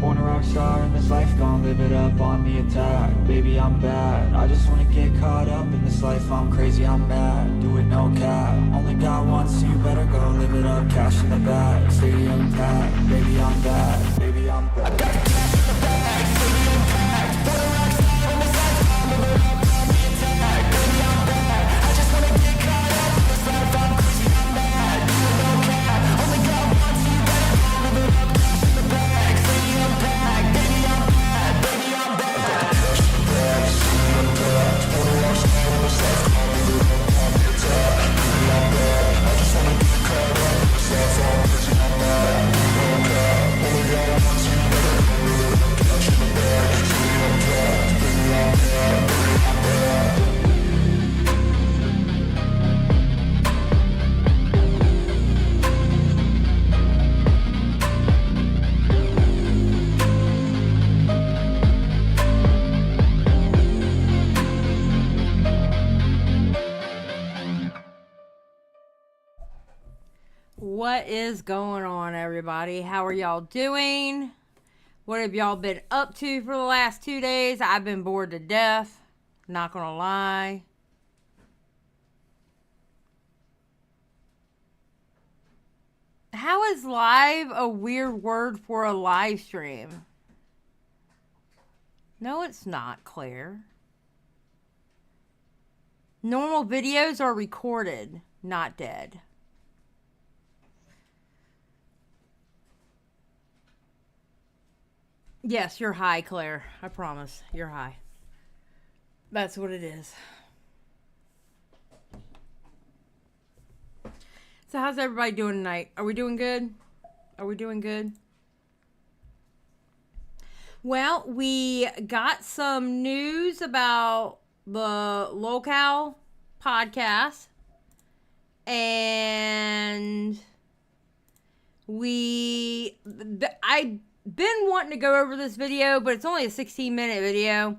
Born a rock star in this life, gon' live it up on the attack. Baby, I'm bad, I just wanna get caught up in this life. I'm crazy, I'm mad, do it no cap. Only got one, so you better go live it up. Cash in the bag, stadium packed. Baby, I'm bad, baby, I'm bad. I got the cash in the bag, stadium packed. Born a rock star in this life, gon' live it up on the attack. Baby, I'm bad, I just wanna get caught up in this life. I'm crazy, I'm mad, do it no cap. Only got one, so you better go live it up. Cash in the bag, stadium packed. Baby, I'm bad, baby, I'm bad. I got the cash in the bag, stadium packed. Born a rock star in this life, gon' live it up on the attack. Baby, I'm bad, I just wanna get caught up in this life. I'm crazy, I'm mad, do it no cap. Only got one, so you better go live it up. Cash in the bag, stadium packed. Baby, I'm bad, baby, I'm bad. What is going on, everybody? How are y'all doing? What have y'all been up to for the last 2 days? I've been bored to death. Not gonna lie. How is live a weird word for a live stream? No, it's not, Claire. Normal videos are recorded, not dead. Yes, you're high, Claire. I promise. You're high. That's what it is. So how's everybody doing tonight? Are we doing good? Are we doing good? Well, we got some news about the Lolcow podcast. And I've been wanting to go over this video, but it's only a 16-minute video.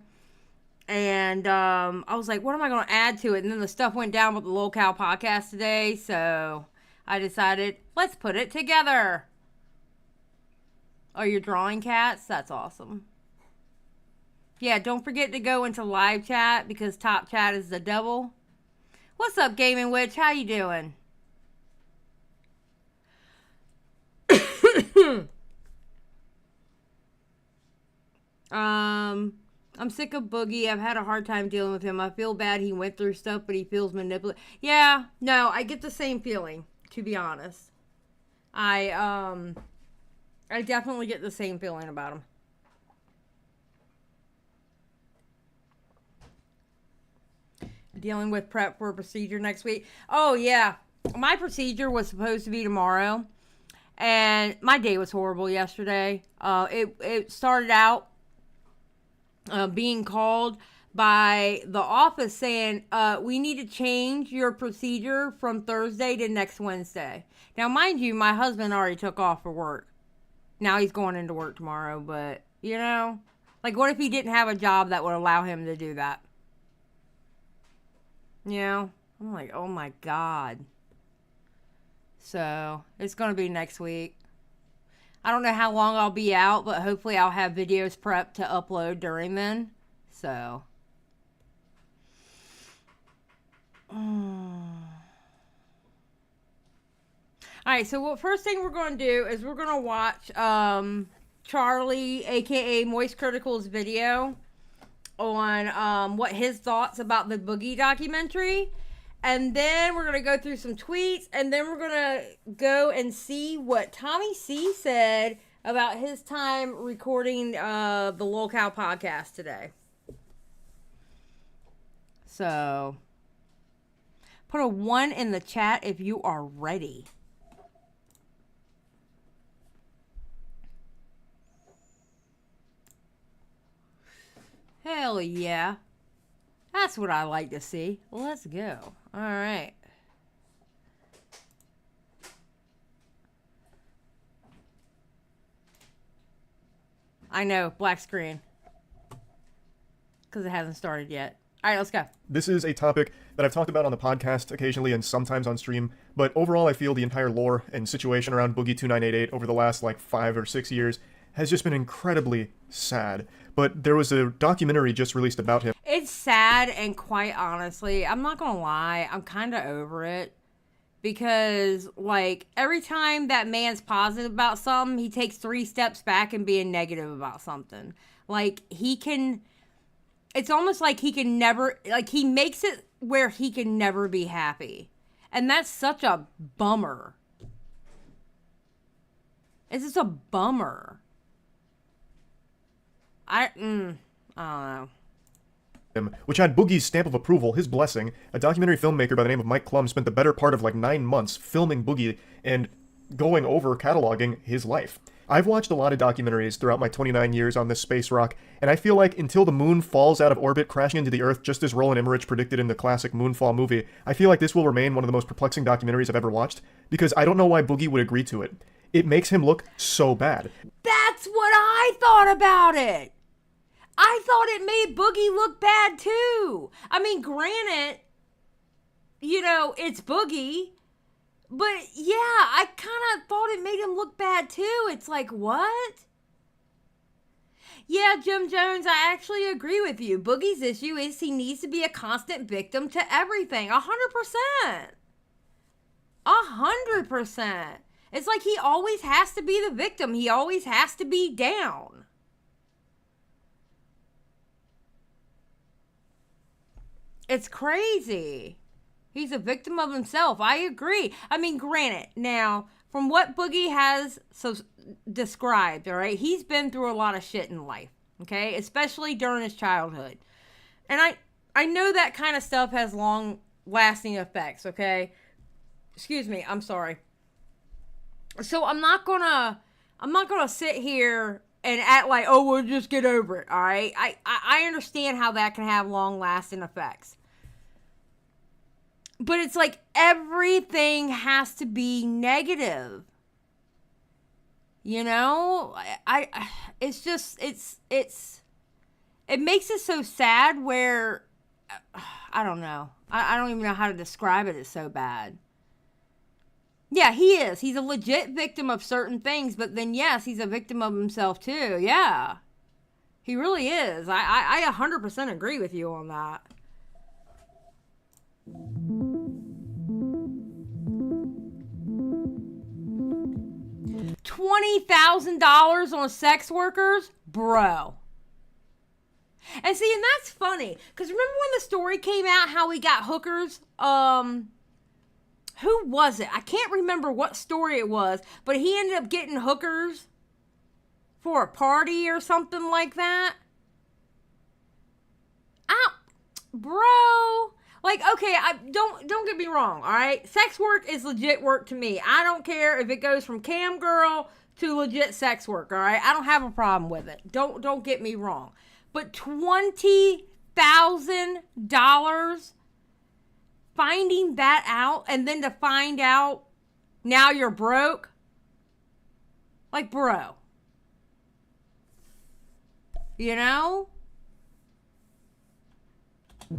And I was like, what am I going to add to it? And then the stuff went down with the Lolcow podcast today. So I decided, let's put it together. Oh, you're drawing cats? That's awesome. Yeah, don't forget to go into live chat because top chat is the devil. What's up, Gaming Witch? How you doing? I'm sick of Boogie. I've had a hard time dealing with him. I feel bad he went through stuff, but he feels manipulated. Yeah, no, I get the same feeling, to be honest. I definitely get the same feeling about him. Dealing with prep for a procedure next week. Oh, yeah. My procedure was supposed to be tomorrow, and my day was horrible yesterday. It started out being called by the office saying, we need to change your procedure from Thursday to next Wednesday. Now, mind you, my husband already took off for work. Now he's going into work tomorrow, but, you know, like, what if he didn't have a job that would allow him to do that? You know, I'm like, oh my God. So, it's going to be next week. I don't know how long I'll be out, but hopefully I'll have videos prepped to upload during then. So. Alright, so first thing we're going to do is we're going to watch Charlie, aka Moist Critical's video on what his thoughts about the Boogie documentary. And then we're going to go through some tweets. And then we're going to go and see what Tommy C said about his time recording the Lolcow podcast today. So, put a 1 in the chat if you are ready. Hell yeah. That's what I like to see. Let's go. All right. I know, black screen. Because it hasn't started yet. All right, let's go. This is a topic that I've talked about on the podcast occasionally and sometimes on stream, but overall I feel the entire lore and situation around Boogie2988 over the last 5 or 6 years has just been incredibly sad. But there was a documentary just released about him. It's sad, and quite honestly, I'm not gonna lie, I'm kind of over it. Because, like, every time that man's positive about something, he takes 3 steps back and being negative about something. Like, it's almost like he can never, like, he makes it where he can never be happy. And that's such a bummer. It's just a bummer. I don't know. Which had Boogie's stamp of approval, his blessing. A documentary filmmaker by the name of Mike Klum spent the better part of like 9 months filming Boogie and going over cataloging his life. I've watched a lot of documentaries throughout my 29 years on this space rock, and I feel like until the moon falls out of orbit, crashing into the Earth just as Roland Emmerich predicted in the classic Moonfall movie, I feel like this will remain one of the most perplexing documentaries I've ever watched, because I don't know why Boogie would agree to it. It makes him look so bad. That's what I thought about it. I thought it made Boogie look bad too. I mean, granted, you know, it's Boogie, but yeah, I kind of thought it made him look bad too. It's like, what? Yeah, Jim Jones, I actually agree with you. Boogie's issue is he needs to be a constant victim to everything. 100%. 100%. It's like he always has to be the victim. He always has to be down. It's crazy. He's a victim of himself. I agree. I mean, granted, now, from what Boogie has described, all right, he's been through a lot of shit in life, okay, especially during his childhood. And I know that kind of stuff has long-lasting effects, okay? Excuse me, I'm sorry. So I'm not gonna sit here and act like, oh, we'll just get over it, all right? I understand how that can have long-lasting effects. But it's like everything has to be negative. You know? It's just, it makes it so sad where, I don't know. I don't even know how to describe it. It's so bad. Yeah, he is. He's a legit victim of certain things, but then, yes, he's a victim of himself, too. Yeah. He really is. I 100% agree with you on that. $20,000 on sex workers? Bro. And see, and that's funny, because remember when the story came out how he got hookers? Who was it? I can't remember what story it was, but he ended up getting hookers for a party or something like that. Bro. Like, okay, don't get me wrong, all right? Sex work is legit work to me. I don't care if it goes from cam girl to legit sex work, all right? I don't have a problem with it. Don't get me wrong. But $20,000 finding that out, and then to find out now you're broke? Like, bro. You know?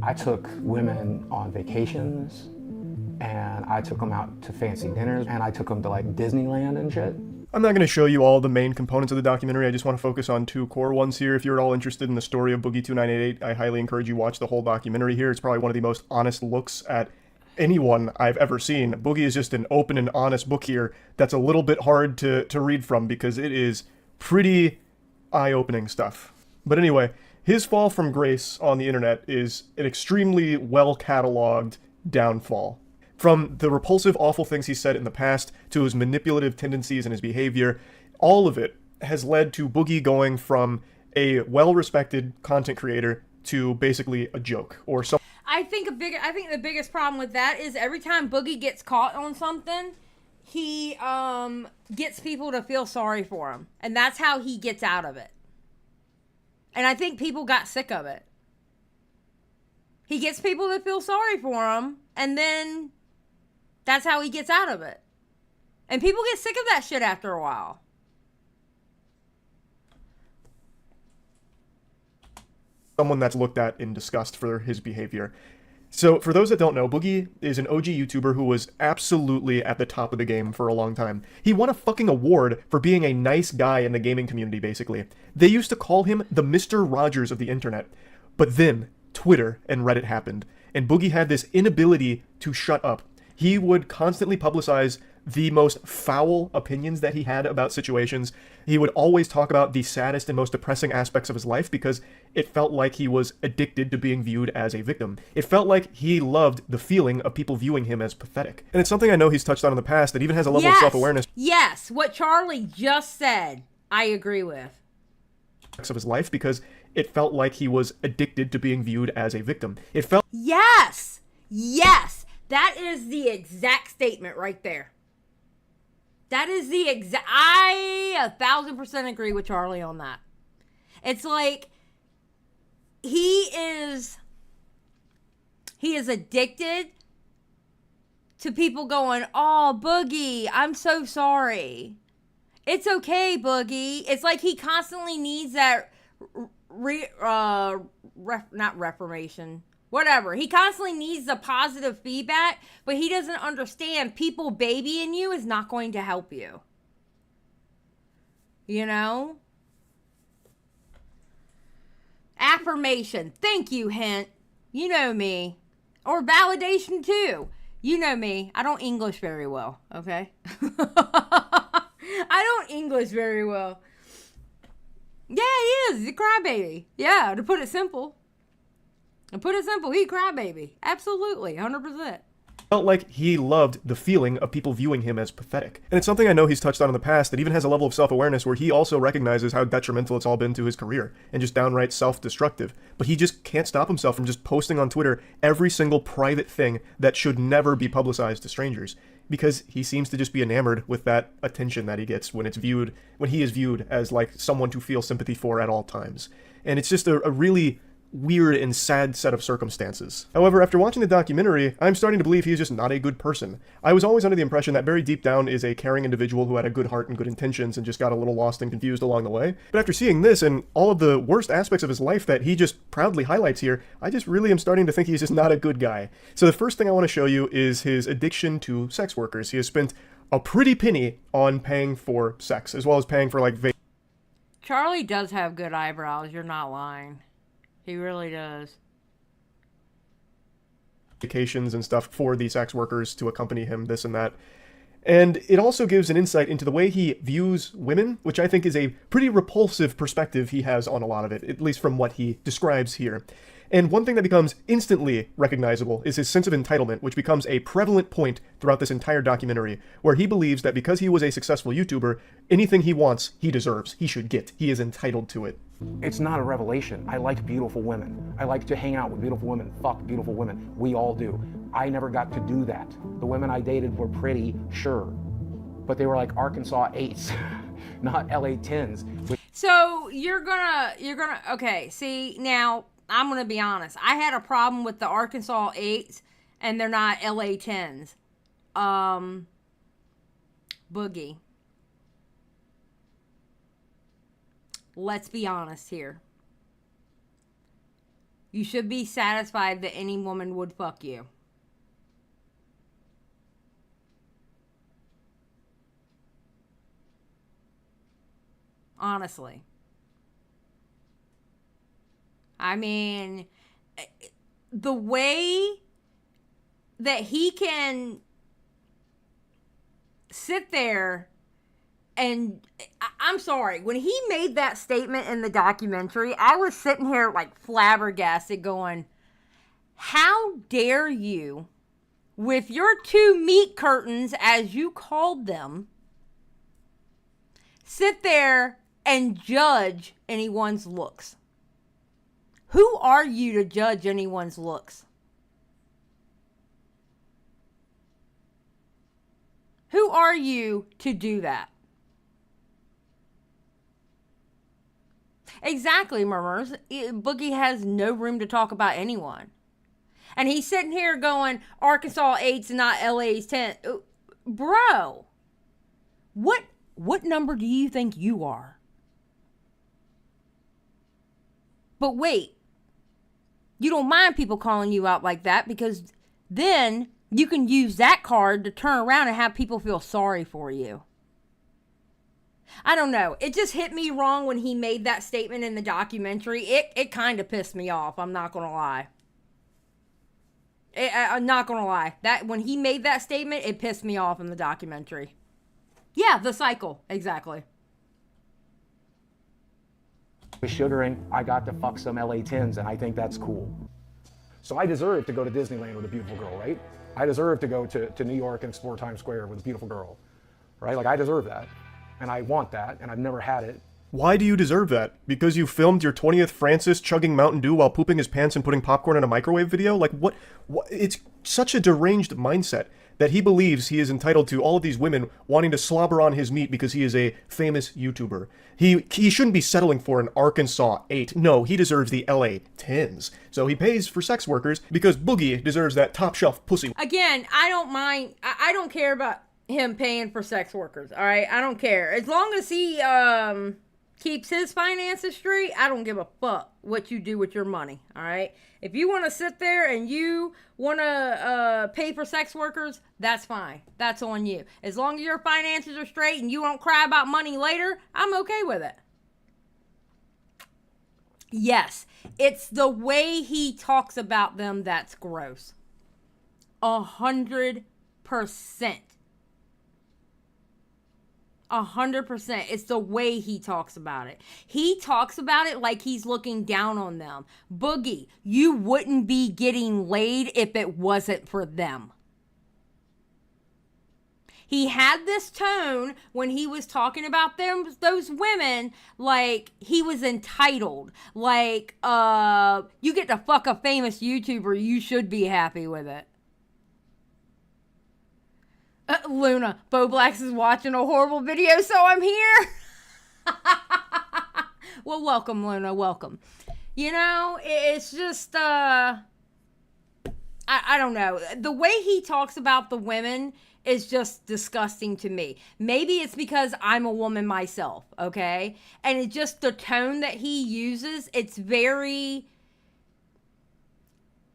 I took women on vacations, and I took them out to fancy dinners, and I took them to like Disneyland and shit. I'm not going to show you all the main components of the documentary. I just want to focus on 2 core ones here. If you're at all interested in the story of Boogie2988, I highly encourage you watch the whole documentary here. It's probably one of the most honest looks at anyone I've ever seen. Boogie is just an open and honest book here that's a little bit hard to read from because it is pretty eye-opening stuff. But anyway, his fall from grace on the internet is an extremely well-cataloged downfall. From the repulsive, awful things he said in the past to his manipulative tendencies and his behavior, all of it has led to Boogie going from a well-respected content creator to basically a joke or something. I think the biggest problem with that is every time Boogie gets caught on something, he gets people to feel sorry for him, and that's how he gets out of it. And I think people got sick of it. He gets people to feel sorry for him, and then that's how he gets out of it. And people get sick of that shit after a while. Someone that's looked at in disgust for his behavior. So, for those that don't know, Boogie is an OG YouTuber who was absolutely at the top of the game for a long time. He won a fucking award for being a nice guy in the gaming community, basically. They used to call him the Mr. Rogers of the internet. But then, Twitter and Reddit happened, and Boogie had this inability to shut up. He would constantly publicize the most foul opinions that he had about situations. He would always talk about the saddest and most depressing aspects of his life because it felt like he was addicted to being viewed as a victim. It felt like he loved the feeling of people viewing him as pathetic. And it's something I know he's touched on in the past that even has a level of self-awareness. Yes, what Charlie just said, I agree with. Of his life because it felt like he was addicted to being viewed as a victim. It felt... Yes! Yes! That is the exact statement right there. That is the exact... I 1,000% agree with Charlie on that. It's like he is addicted to people going, "Oh, Boogie, I'm so sorry. It's okay, Boogie." It's like he constantly needs that not reformation. Whatever. He constantly needs the positive feedback, but he doesn't understand people babying you is not going to help you. You know? Affirmation. Thank you, Hint. You know me. Or validation, too. You know me. I don't English very well, okay? I don't English very well. Yeah, he is. He's a crybaby. Yeah, to put it simple. And put it simple, he crybaby. Absolutely, 100%. Felt like he loved the feeling of people viewing him as pathetic. And it's something I know he's touched on in the past that even has a level of self-awareness where he also recognizes how detrimental it's all been to his career and just downright self-destructive. But he just can't stop himself from just posting on Twitter every single private thing that should never be publicized to strangers. Because he seems to just be enamored with that attention that he gets when he is viewed as like someone to feel sympathy for at all times. And it's just a really weird and sad set of circumstances. However, after watching the documentary, I'm starting to believe he's just not a good person. I was always under the impression that very deep down is a caring individual who had a good heart and good intentions and just got a little lost and confused along the way. But after seeing this and all of the worst aspects of his life that he just proudly highlights here, I just really am starting to think he's just not a good guy. So the first thing I want to show you is his addiction to sex workers. He has spent a pretty penny on paying for sex, as well as paying for like Charlie does have good eyebrows, you're not lying. He really does. Vacations and stuff for the sex workers to accompany him, this and that. And it also gives an insight into the way he views women, which I think is a pretty repulsive perspective he has on a lot of it, at least from what he describes here. And one thing that becomes instantly recognizable is his sense of entitlement, which becomes a prevalent point throughout this entire documentary, where he believes that because he was a successful YouTuber, anything he wants, he deserves, he should get, he is entitled to it. It's not a revelation. I like beautiful women. I like to hang out with beautiful women, fuck beautiful women. We all do. I never got to do that. The women I dated were pretty, sure, but they were like Arkansas 8s, not LA 10s. So you're gonna, okay, see, now, I'm gonna be honest. I had a problem with the Arkansas 8s, and they're not LA 10s. Boogie. Let's be honest here. You should be satisfied that any woman would fuck you. Honestly. I mean, the way that he can sit there and I'm sorry, when he made that statement in the documentary, I was sitting here like flabbergasted going, how dare you, with your two meat curtains, as you called them, sit there and judge anyone's looks? Who are you to judge anyone's looks? Who are you to do that? Exactly, Murmurs. Boogie has no room to talk about anyone. And he's sitting here going, Arkansas 8's not LA's 10. Bro, what number do you think you are? But wait, You don't mind people calling you out like that because then you can use that card to turn around and have people feel sorry for you. I don't know. It just hit me wrong when he made that statement in the documentary. It kind of pissed me off. I'm not going to lie. I'm not going to lie. That when he made that statement, it pissed me off in the documentary. Yeah, the cycle. Exactly. With sugaring, I got to fuck some LA 10s, and I think that's cool. So I deserve to go to Disneyland with a beautiful girl, right? I deserve to go to New York and explore Times Square with a beautiful girl, right? Like, I deserve that, and I want that, and I've never had it. Why do you deserve that? Because you filmed your 20th Francis chugging Mountain Dew while pooping his pants and putting popcorn in a microwave video? Like, what? It's such a deranged mindset that he believes he is entitled to all of these women wanting to slobber on his meat because he is a famous YouTuber. He shouldn't be settling for an Arkansas 8. No, he deserves the LA 10s. So he pays for sex workers because Boogie deserves that top shelf pussy. Again, I don't mind. I don't care about him paying for sex workers. All right, I don't care as long as he keeps his finances straight. I don't give a fuck what you do with your money. All right, if you want to sit there and you want to pay for sex workers, that's fine. That's on you. As long as your finances are straight and you don't cry about money later, I'm okay with it. Yes, it's the way he talks about them that's gross. 100%. 100%. It's the way he talks about it. He talks about it like he's looking down on them. Boogie, you wouldn't be getting laid if it wasn't for them. He had this tone when he was talking about those women, like he was entitled. Like, you get to fuck a famous YouTuber, you should be happy with it. Luna, Bo Blacks is watching a horrible video, so I'm here. Well, welcome, Luna, welcome. You know, it's just, I don't know. The way he talks about the women is just disgusting to me. Maybe it's because I'm a woman myself, okay? And it's just the tone that he uses, it's very...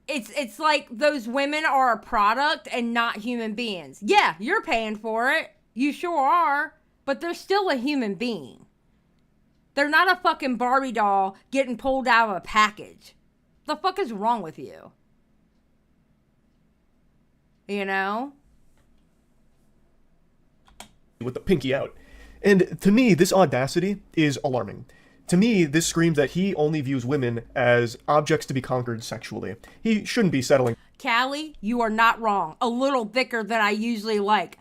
It's like those women are a product and not human beings. Yeah, you're paying for it. You sure are. But they're still a human being. They're not a fucking Barbie doll getting pulled out of a package. The fuck is wrong with you? You know? With the pinky out. And to me, this audacity is alarming. To me, this screams that he only views women as objects to be conquered sexually. He shouldn't be settling. Callie, you are not wrong. A little thicker than I usually like.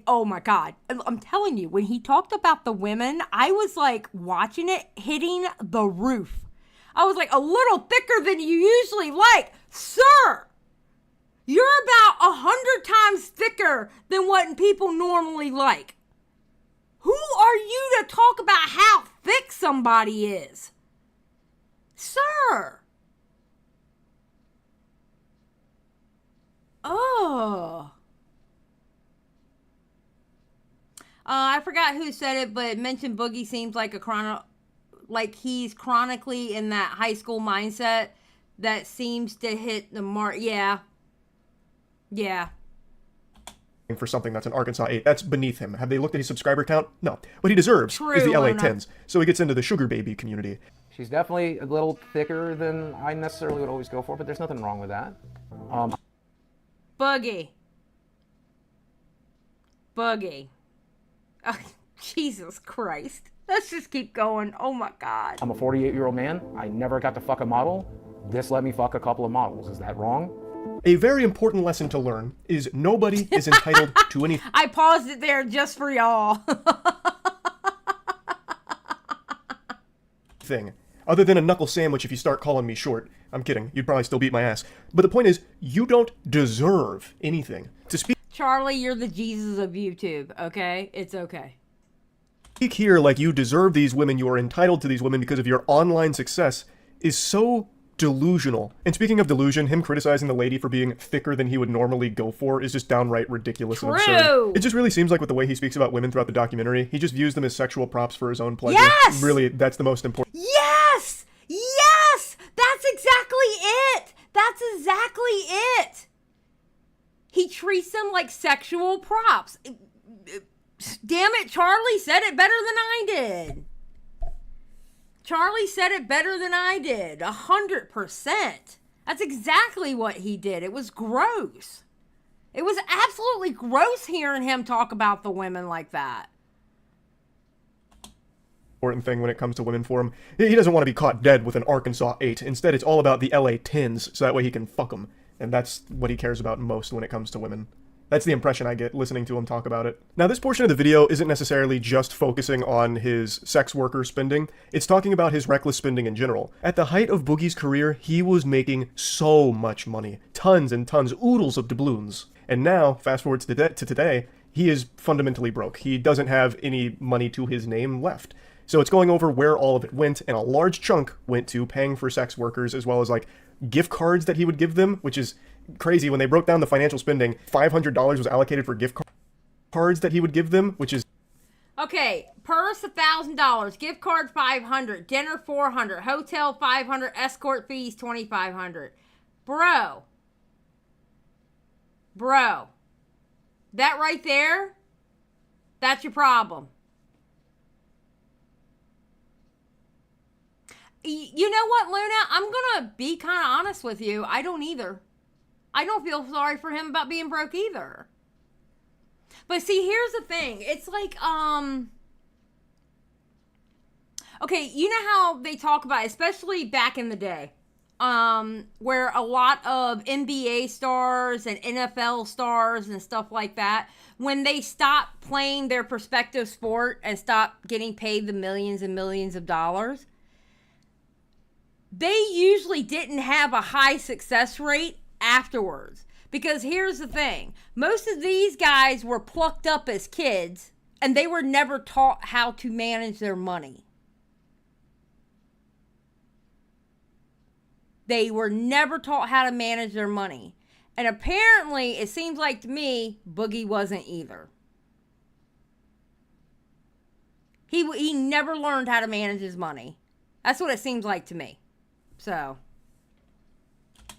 Oh my God. I'm telling you, when he talked about the women, I was like watching it hitting the roof. I was like, a little thicker than you usually like. Sir, you're about 100 times thicker than what people normally like. Who are you to talk about how thick somebody is? Sir. Oh. I forgot who said it, but it mentioned Boogie seems like he's chronically in that high school mindset that seems to hit the mark. Yeah. Yeah. For something that's an Arkansas 8. That's beneath him. Have they looked at his subscriber count? No. What he deserves is the LA 10s. So he gets into the sugar baby community. She's definitely a little thicker than I necessarily would always go for, but there's nothing wrong with that. Boogie. Oh, Jesus Christ. Let's just keep going. Oh my God. I'm a 48-year-old man. I never got to fuck a model. This let me fuck a couple of models. Is that wrong? A very important lesson to learn is nobody is entitled to anything. I paused it there just for y'all. Other than a knuckle sandwich if you start calling me short. I'm kidding. You'd probably still beat my ass. But the point is, you don't deserve anything. To speak Charlie, you're the Jesus of YouTube, okay? It's okay. Speak here like you deserve these women, you are entitled to these women because of your online success is so delusional. And speaking of delusion, him criticizing the lady for being thicker than he would normally go for is just downright ridiculous and absurd. It just really seems like with the way he speaks about women throughout the documentary, he just views them as sexual props for his own pleasure. Yes! Really, that's the most important. Yes! Yes! That's exactly it! treats them like sexual props. Damn it, Charlie said it better than I did. Charlie said it better than I did. 100%. That's exactly what he did. It was gross. It was absolutely gross hearing him talk about the women like that. Important thing when it comes to women for him. He doesn't want to be caught dead with an Arkansas 8. Instead, it's all about the LA 10s, so that way he can fuck them. And that's what he cares about most when it comes to women. That's the impression I get listening to him talk about it. Now, this portion of the video isn't necessarily just focusing on his sex worker spending. It's talking about his reckless spending in general. At the height of Boogie's career, he was making so much money. Tons and tons, oodles of doubloons. And now, fast forward to today, he is fundamentally broke. He doesn't have any money to his name left. So it's going over where all of it went, and a large chunk went to paying for sex workers, as well as like gift cards that he would give them, which is crazy. When they broke down the financial spending, $500 was allocated for gift cards that he would give them, which is... Okay, purse $1,000, gift card $500, dinner $400, hotel $500, escort fees $2,500. Bro, that right there, that's your problem. You know what, Luna? I'm gonna be kind of honest with you. I don't either. I don't feel sorry for him about being broke either. But see, here's the thing. It's like, okay, you know how they talk about, especially back in the day, where a lot of NBA stars and NFL stars and stuff like that, when they stopped playing their prospective sport and stopped getting paid the millions and millions of dollars, they usually didn't have a high success rate afterwards. Because here's the thing. Most of these guys were plucked up as kids and they were never taught how to manage their money. They were never taught how to manage their money. And apparently, it seems like to me, Boogie wasn't either. He never learned how to manage his money. That's what it seems like to me. So...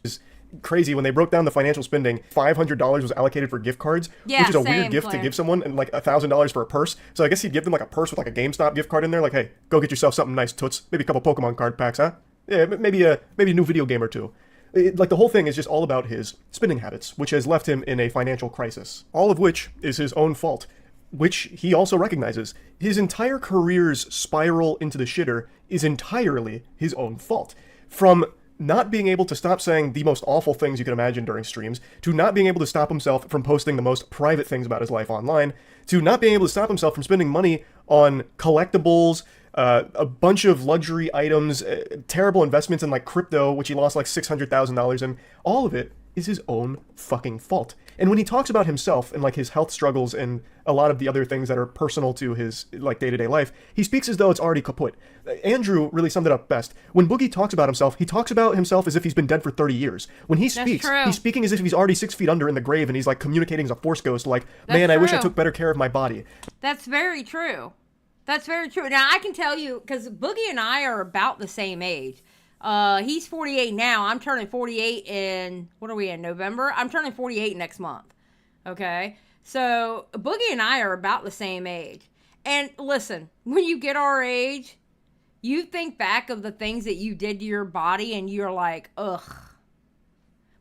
It's crazy. When they broke down the financial spending, $500 was allocated for gift cards, which is a weird gift to give someone, and like $1,000 for a purse. So I guess he'd give them like a purse with like a GameStop gift card in there, like, hey, go get yourself something nice, toots. Maybe a couple Pokemon card packs, huh? Yeah, maybe a new video game or two. Like the whole thing is just all about his spending habits, which has left him in a financial crisis. All of which is his own fault, which he also recognizes. His entire career's spiral into the shitter is entirely his own fault. From not being able to stop saying the most awful things you can imagine during streams, to not being able to stop himself from posting the most private things about his life online, to not being able to stop himself from spending money on collectibles, a bunch of luxury items, terrible investments in like crypto, which he lost like $600,000 in. All of it is his own fucking fault. And when he talks about himself and like his health struggles and a lot of the other things that are personal to his like day-to-day life, he speaks as though it's already kaput. Andrew really summed it up best. When Boogie talks about himself, he talks about himself as if he's been dead for 30 years. When he speaks, he's speaking as if he's already 6 feet under in the grave, and he's like communicating as a force ghost, like, man, I wish I took better care of my body. That's very true. That's very true. Now, I can tell you, because Boogie and I are about the same age. He's 48 now. I'm turning 48 in, what are we in, November? I'm turning 48 next month. Okay? So, Boogie and I are about the same age. And listen, when you get our age, you think back of the things that you did to your body and you're like, ugh.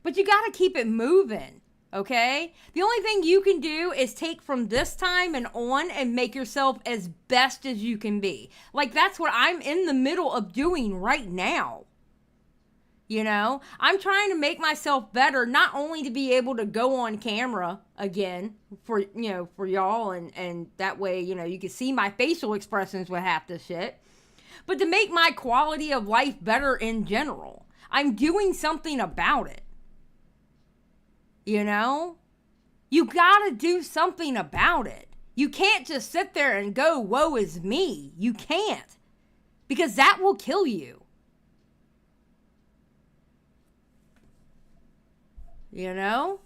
But you got to keep it moving. Okay? The only thing you can do is take from this time and on and make yourself as best as you can be. Like, that's what I'm in the middle of doing right now. You know? I'm trying to make myself better, not only to be able to go on camera again for, you know, for y'all, and that way, you know, you can see my facial expressions with half this shit, but to make my quality of life better in general. I'm doing something about it. You know? You gotta do something about it. You can't just sit there and go, woe is me. You can't. Because that will kill you. You know?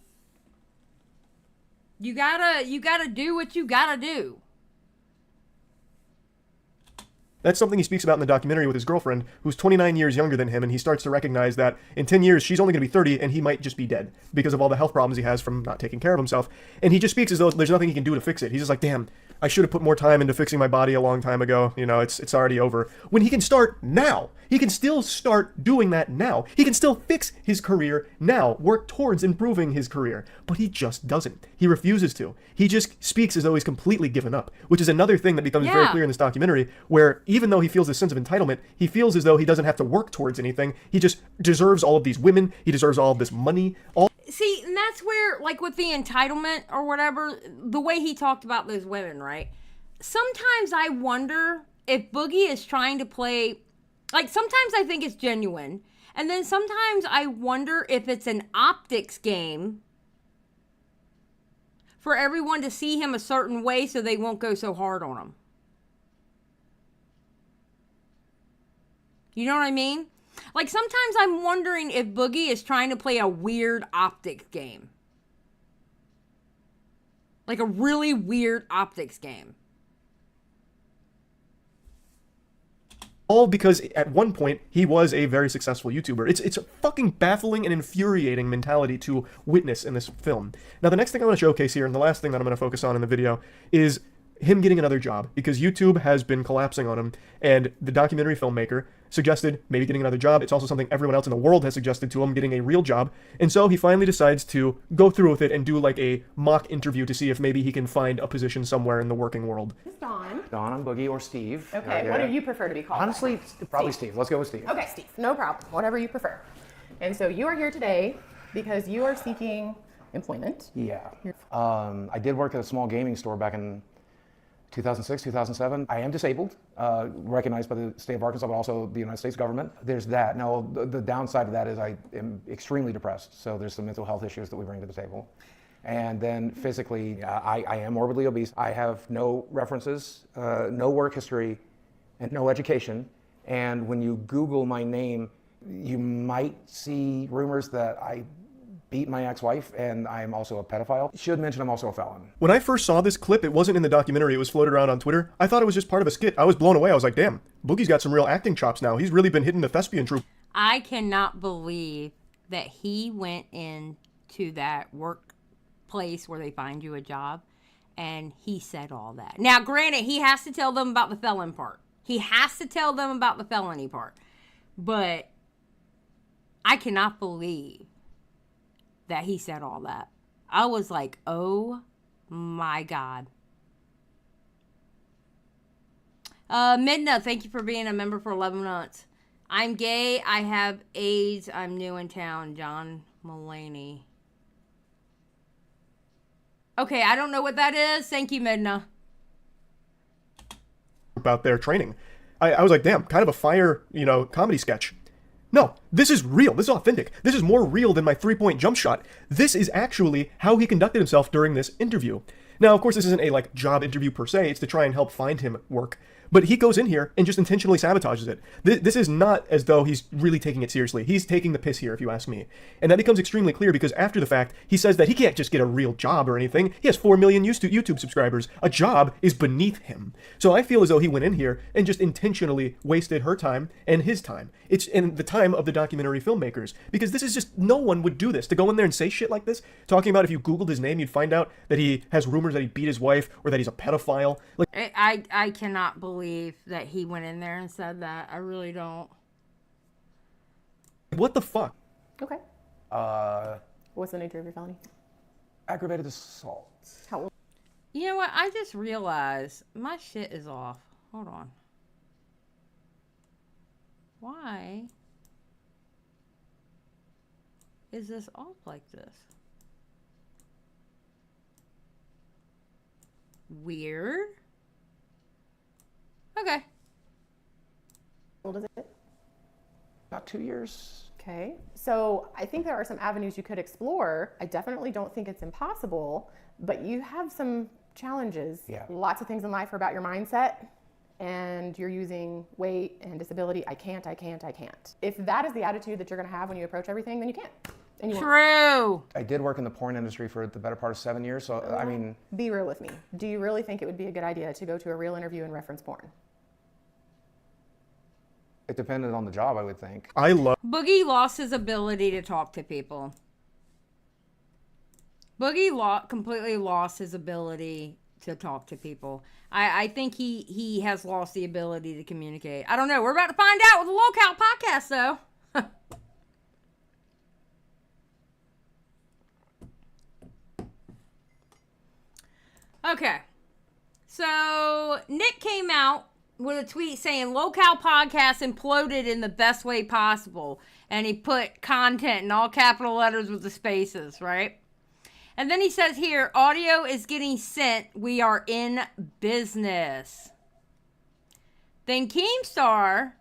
You gotta do what you gotta do. That's something he speaks about in the documentary with his girlfriend, who's 29 years younger than him, and he starts to recognize that in 10 years, she's only going to be 30, and he might just be dead because of all the health problems he has from not taking care of himself. And he just speaks as though there's nothing he can do to fix it. He's just like, damn, I should have put more time into fixing my body a long time ago. You know, it's already over. When he can start now. He can still start doing that now. He can still fix his career now, work towards improving his career. But he just doesn't. He refuses to. He just speaks as though he's completely given up, which is another thing that becomes very clear in this documentary, where even though he feels this sense of entitlement, he feels as though he doesn't have to work towards anything. He just deserves all of these women. He deserves all of this money. See, and that's where, like, with the entitlement or whatever, the way he talked about those women, right? Sometimes I wonder if Boogie is trying to play, like, sometimes I think it's genuine, and then sometimes I wonder if it's an optics game for everyone to see him a certain way so they won't go so hard on him. You know what I mean? Like, sometimes I'm wondering if Boogie is trying to play a weird optics game. Like a really weird optics game. All because at one point he was a very successful YouTuber. It's a fucking baffling and infuriating mentality to witness in this film. Now, the next thing I want to showcase here, and the last thing that I'm going to focus on in the video, is him getting another job, because YouTube has been collapsing on him, and the documentary filmmaker suggested maybe getting another job. It's also something everyone else in the world has suggested to him, getting a real job. And so he finally decides to go through with it and do like a mock interview to see if maybe he can find a position somewhere in the working world. Dawn. Dawn, I'm Boogie, or Steve. Okay, what do you prefer to be called? Honestly, probably Steve. Let's go with Steve. Okay, Steve, no problem. Whatever you prefer. And so you are here today because you are seeking employment. Yeah. I did work at a small gaming store back in 2006, 2007. I am disabled, recognized by the state of Arkansas, but also the United States government. There's that. Now, the downside of that is I am extremely depressed, so there's some mental health issues that we bring to the table. And then physically, I am morbidly obese. I have no references, no work history, and no education. And when you Google my name, you might see rumors that I beat my ex-wife, and I'm also a pedophile. Should mention I'm also a felon. When I first saw this clip, it wasn't in the documentary, it was floated around on Twitter. I thought it was just part of a skit. I was blown away. I was like, damn, Boogie's got some real acting chops now. He's really been hitting the thespian troupe. I cannot believe that he went into that workplace where they find you a job and he said all that. Now, granted, he has to tell them about the felon part. He has to tell them about the felony part. But I cannot believe that he said all that. I was like, oh my God. Midna, thank you for being a member for 11 months. I'm gay. I have AIDS. I'm new in town. John Mulaney. Okay, I don't know what that is. Thank you, Midna. About their training. I was like, damn, kind of a fire, comedy sketch. No, this is real. This is authentic. This is more real than my three-point jump shot. This is actually how he conducted himself during this interview. Now, of course, this isn't a job interview per se. It's to try and help find him work. But he goes in here and just intentionally sabotages it. This is not as though he's really taking it seriously. He's taking the piss here, if you ask me. And that becomes extremely clear because after the fact, he says that he can't just get a real job or anything. He has 4 million YouTube subscribers. A job is beneath him. So I feel as though he went in here and just intentionally wasted her time and his time. It's in the time of the documentary filmmakers. Because this is just, no one would do this. To go in there and say shit like this, talking about if you Googled his name, you'd find out that he has rumors that he beat his wife or that he's a pedophile. I cannot believe that he went in there and said that. I really don't. What the fuck? Okay. What's the nature of your felony? Aggravated assault. How old? You know what? I just realized my shit is off. Hold on. Why is this off like this? Weird. Okay. How old is it? About 2 years. Okay. So I think there are some avenues you could explore. I definitely don't think it's impossible, but you have some challenges. Yeah. Lots of things in life are about your mindset, and you're using weight and disability. I can't. If that is the attitude that you're going to have when you approach everything, then you can't. And you won't. True. I did work in the porn industry for the better part of 7 years, so I mean... Be real with me. Do you really think it would be a good idea to go to a real interview and reference porn? It depended on the job, I would think. I love Boogie lost his ability to talk to people. Boogie completely lost his ability to talk to people. I think he has lost the ability to communicate. I don't know. We're about to find out with the Lolcow podcast, though. Okay. So, Nick came out with a tweet saying Lolcow podcast imploded in the best way possible. And he put content in all capital letters with the spaces, right? And then he says here, audio is getting sent. We are in business. Then Keemstar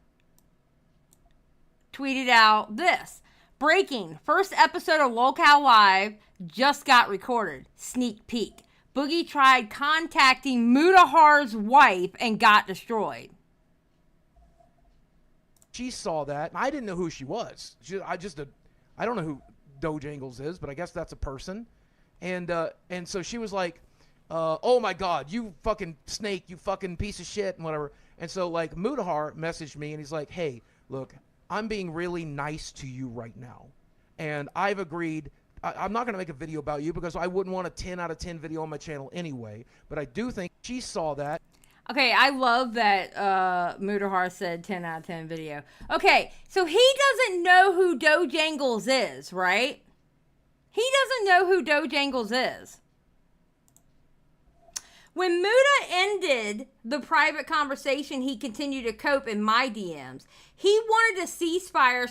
tweeted out this. Breaking. First episode of Lolcow Live just got recorded. Sneak peek. Boogie tried contacting Mudahar's wife and got destroyed. She saw that. I didn't know who she was. I don't know who Dojangles is, but I guess that's a person. And so she was like, oh my God, you fucking snake, you fucking piece of shit, and whatever. And so like Mudahar messaged me and he's like, hey, look, I'm being really nice to you right now. And I've agreed, I'm not going to make a video about you because I wouldn't want a 10 out of 10 video on my channel anyway. But I do think she saw that. Okay, I love that Mudahar said 10 out of 10 video. Okay, so he doesn't know who Dojangles is, right? He doesn't know who Dojangles is. When Muda ended the private conversation, he continued to cope in my DMs. He wanted a ceasefire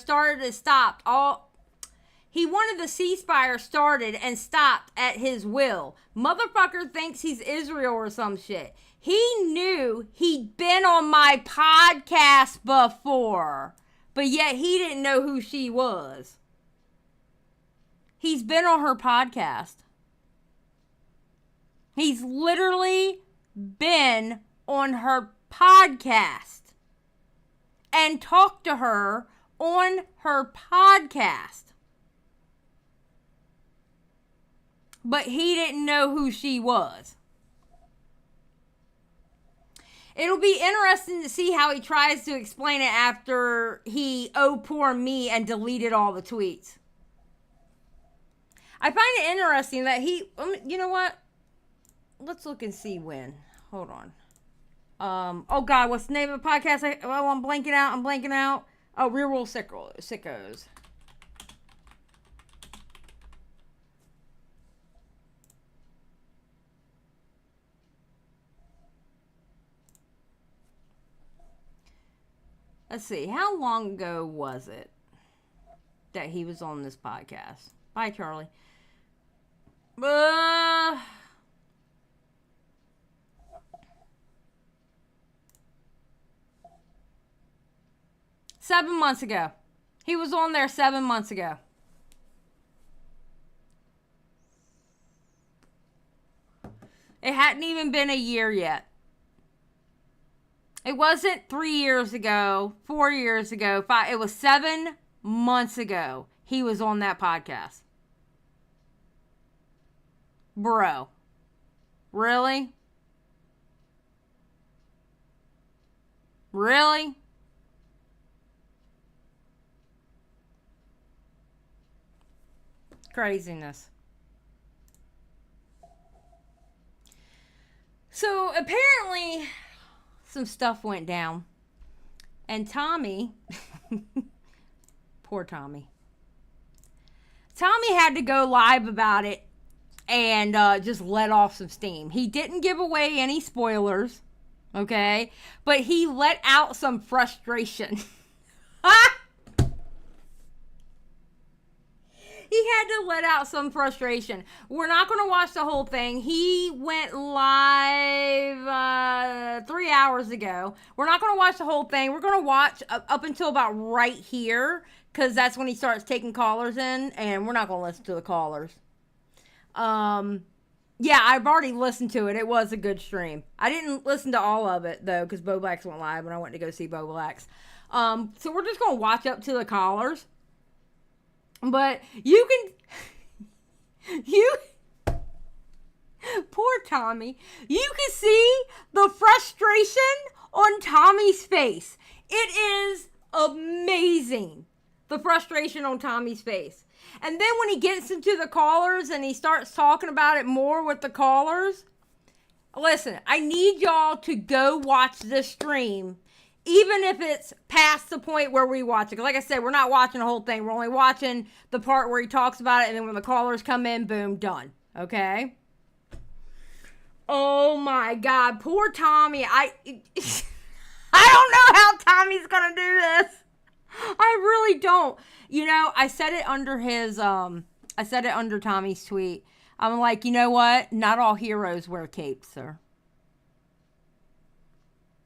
He wanted the ceasefire started and stopped at his will. Motherfucker thinks he's Israel or some shit. He knew he'd been on my podcast before, but yet he didn't know who she was. He's been on her podcast. He's literally been on her podcast and talked to her on her podcast. But he didn't know who she was. It'll be interesting to see how he tries to explain it after he oh poor me and deleted all the tweets. I find it interesting that you know what? Let's look and see when. Hold on. Oh God, what's the name of the podcast? I'm blanking out. Oh, Real World Sickos. Let's see. How long ago was it that he was on this podcast? Bye, Charlie. 7 months ago. He was on there 7 months ago. It hadn't even been a year yet. It wasn't 3 years ago, 4 years ago, 5. It was 7 months ago he was on that podcast. Bro. Really? Really? Craziness. So apparently some stuff went down. And Tommy, poor Tommy. Tommy had to go live about it and just let off some steam. He didn't give away any spoilers, okay? But he let out some frustration. He had to let out some frustration. We're not going to watch the whole thing. He went live 3 hours ago. We're not going to watch the whole thing. We're going to watch up until about right here, because that's when he starts taking callers in, and we're not going to listen to the callers. Yeah, I've already listened to it. It was a good stream. I didn't listen to all of it, though, because Bo Blacks went live when I went to go see Bo Blacks. So we're just going to watch up to the callers. But you can, poor Tommy, you can see the frustration on Tommy's face. It is amazing. The frustration on Tommy's face. And then when he gets into the callers and he starts talking about it more with the callers, listen, I need y'all to go watch this stream, even if it's past the point where we watch it. 'Cause like I said, we're not watching the whole thing. We're only watching the part where he talks about it, and then when the callers come in, boom, done. Okay? Oh my God, poor Tommy. I don't know how Tommy's gonna do this. I really don't. You know, I said it under Tommy's tweet. I'm like, you know what? Not all heroes wear capes, sir.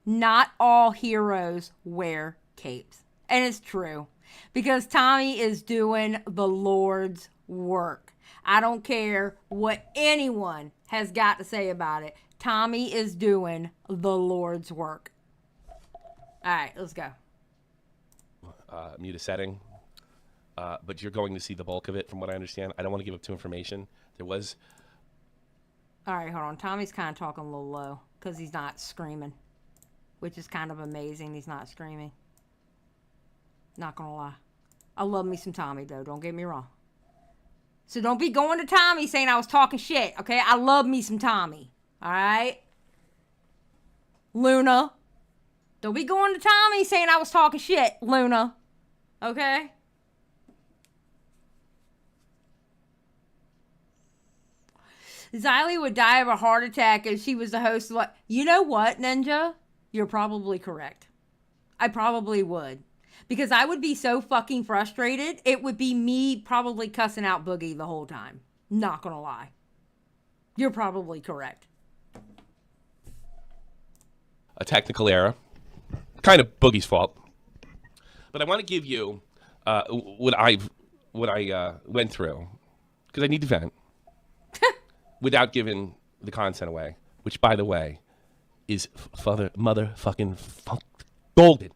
Not all heroes wear capes. And it's true. Because Tommy is doing the Lord's work. I don't care what anyone has got to say about it. Tommy is doing the Lord's work. All right, let's go. Mute a setting. But you're going to see the bulk of it, from what I understand. I don't want to give up too information. There was... All right, hold on. Tommy's kind of talking a little low because he's not screaming, which is kind of amazing. He's not screaming. Not going to lie. I love me some Tommy, though. Don't get me wrong. So don't be going to Tommy saying I was talking shit, okay? I love me some Tommy, all right? Luna. Don't be going to Tommy saying I was talking shit, Luna. Okay? Xylie would die of a heart attack if she was the host of... You know what, Ninja? You're probably correct. I probably would. Because I would be so fucking frustrated, it would be me probably cussing out Boogie the whole time. Not gonna lie. You're probably correct. A technical error. Kind of Boogie's fault. But I want to give you what I went through, because I need to vent without giving the content away, which, by the way, is motherfucking golden.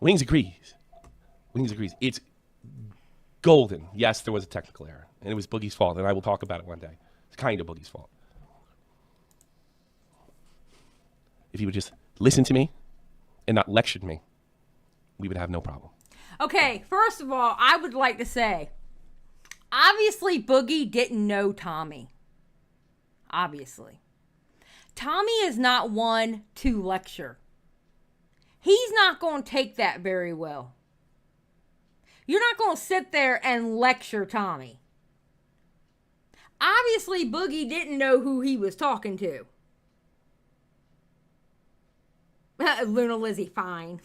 Wings agrees. It's golden. Yes, there was a technical error, and it was Boogie's fault, and I will talk about it one day. It's kind of Boogie's fault. If he would just listen to me and not lecture me, we would have no problem. Okay, first of all, I would like to say, obviously Boogie didn't know Tommy. Obviously. Tommy is not one to lecture. He's not going to take that very well. You're not going to sit there and lecture Tommy. Obviously, Boogie didn't know who he was talking to. Luna Lizzie, fine.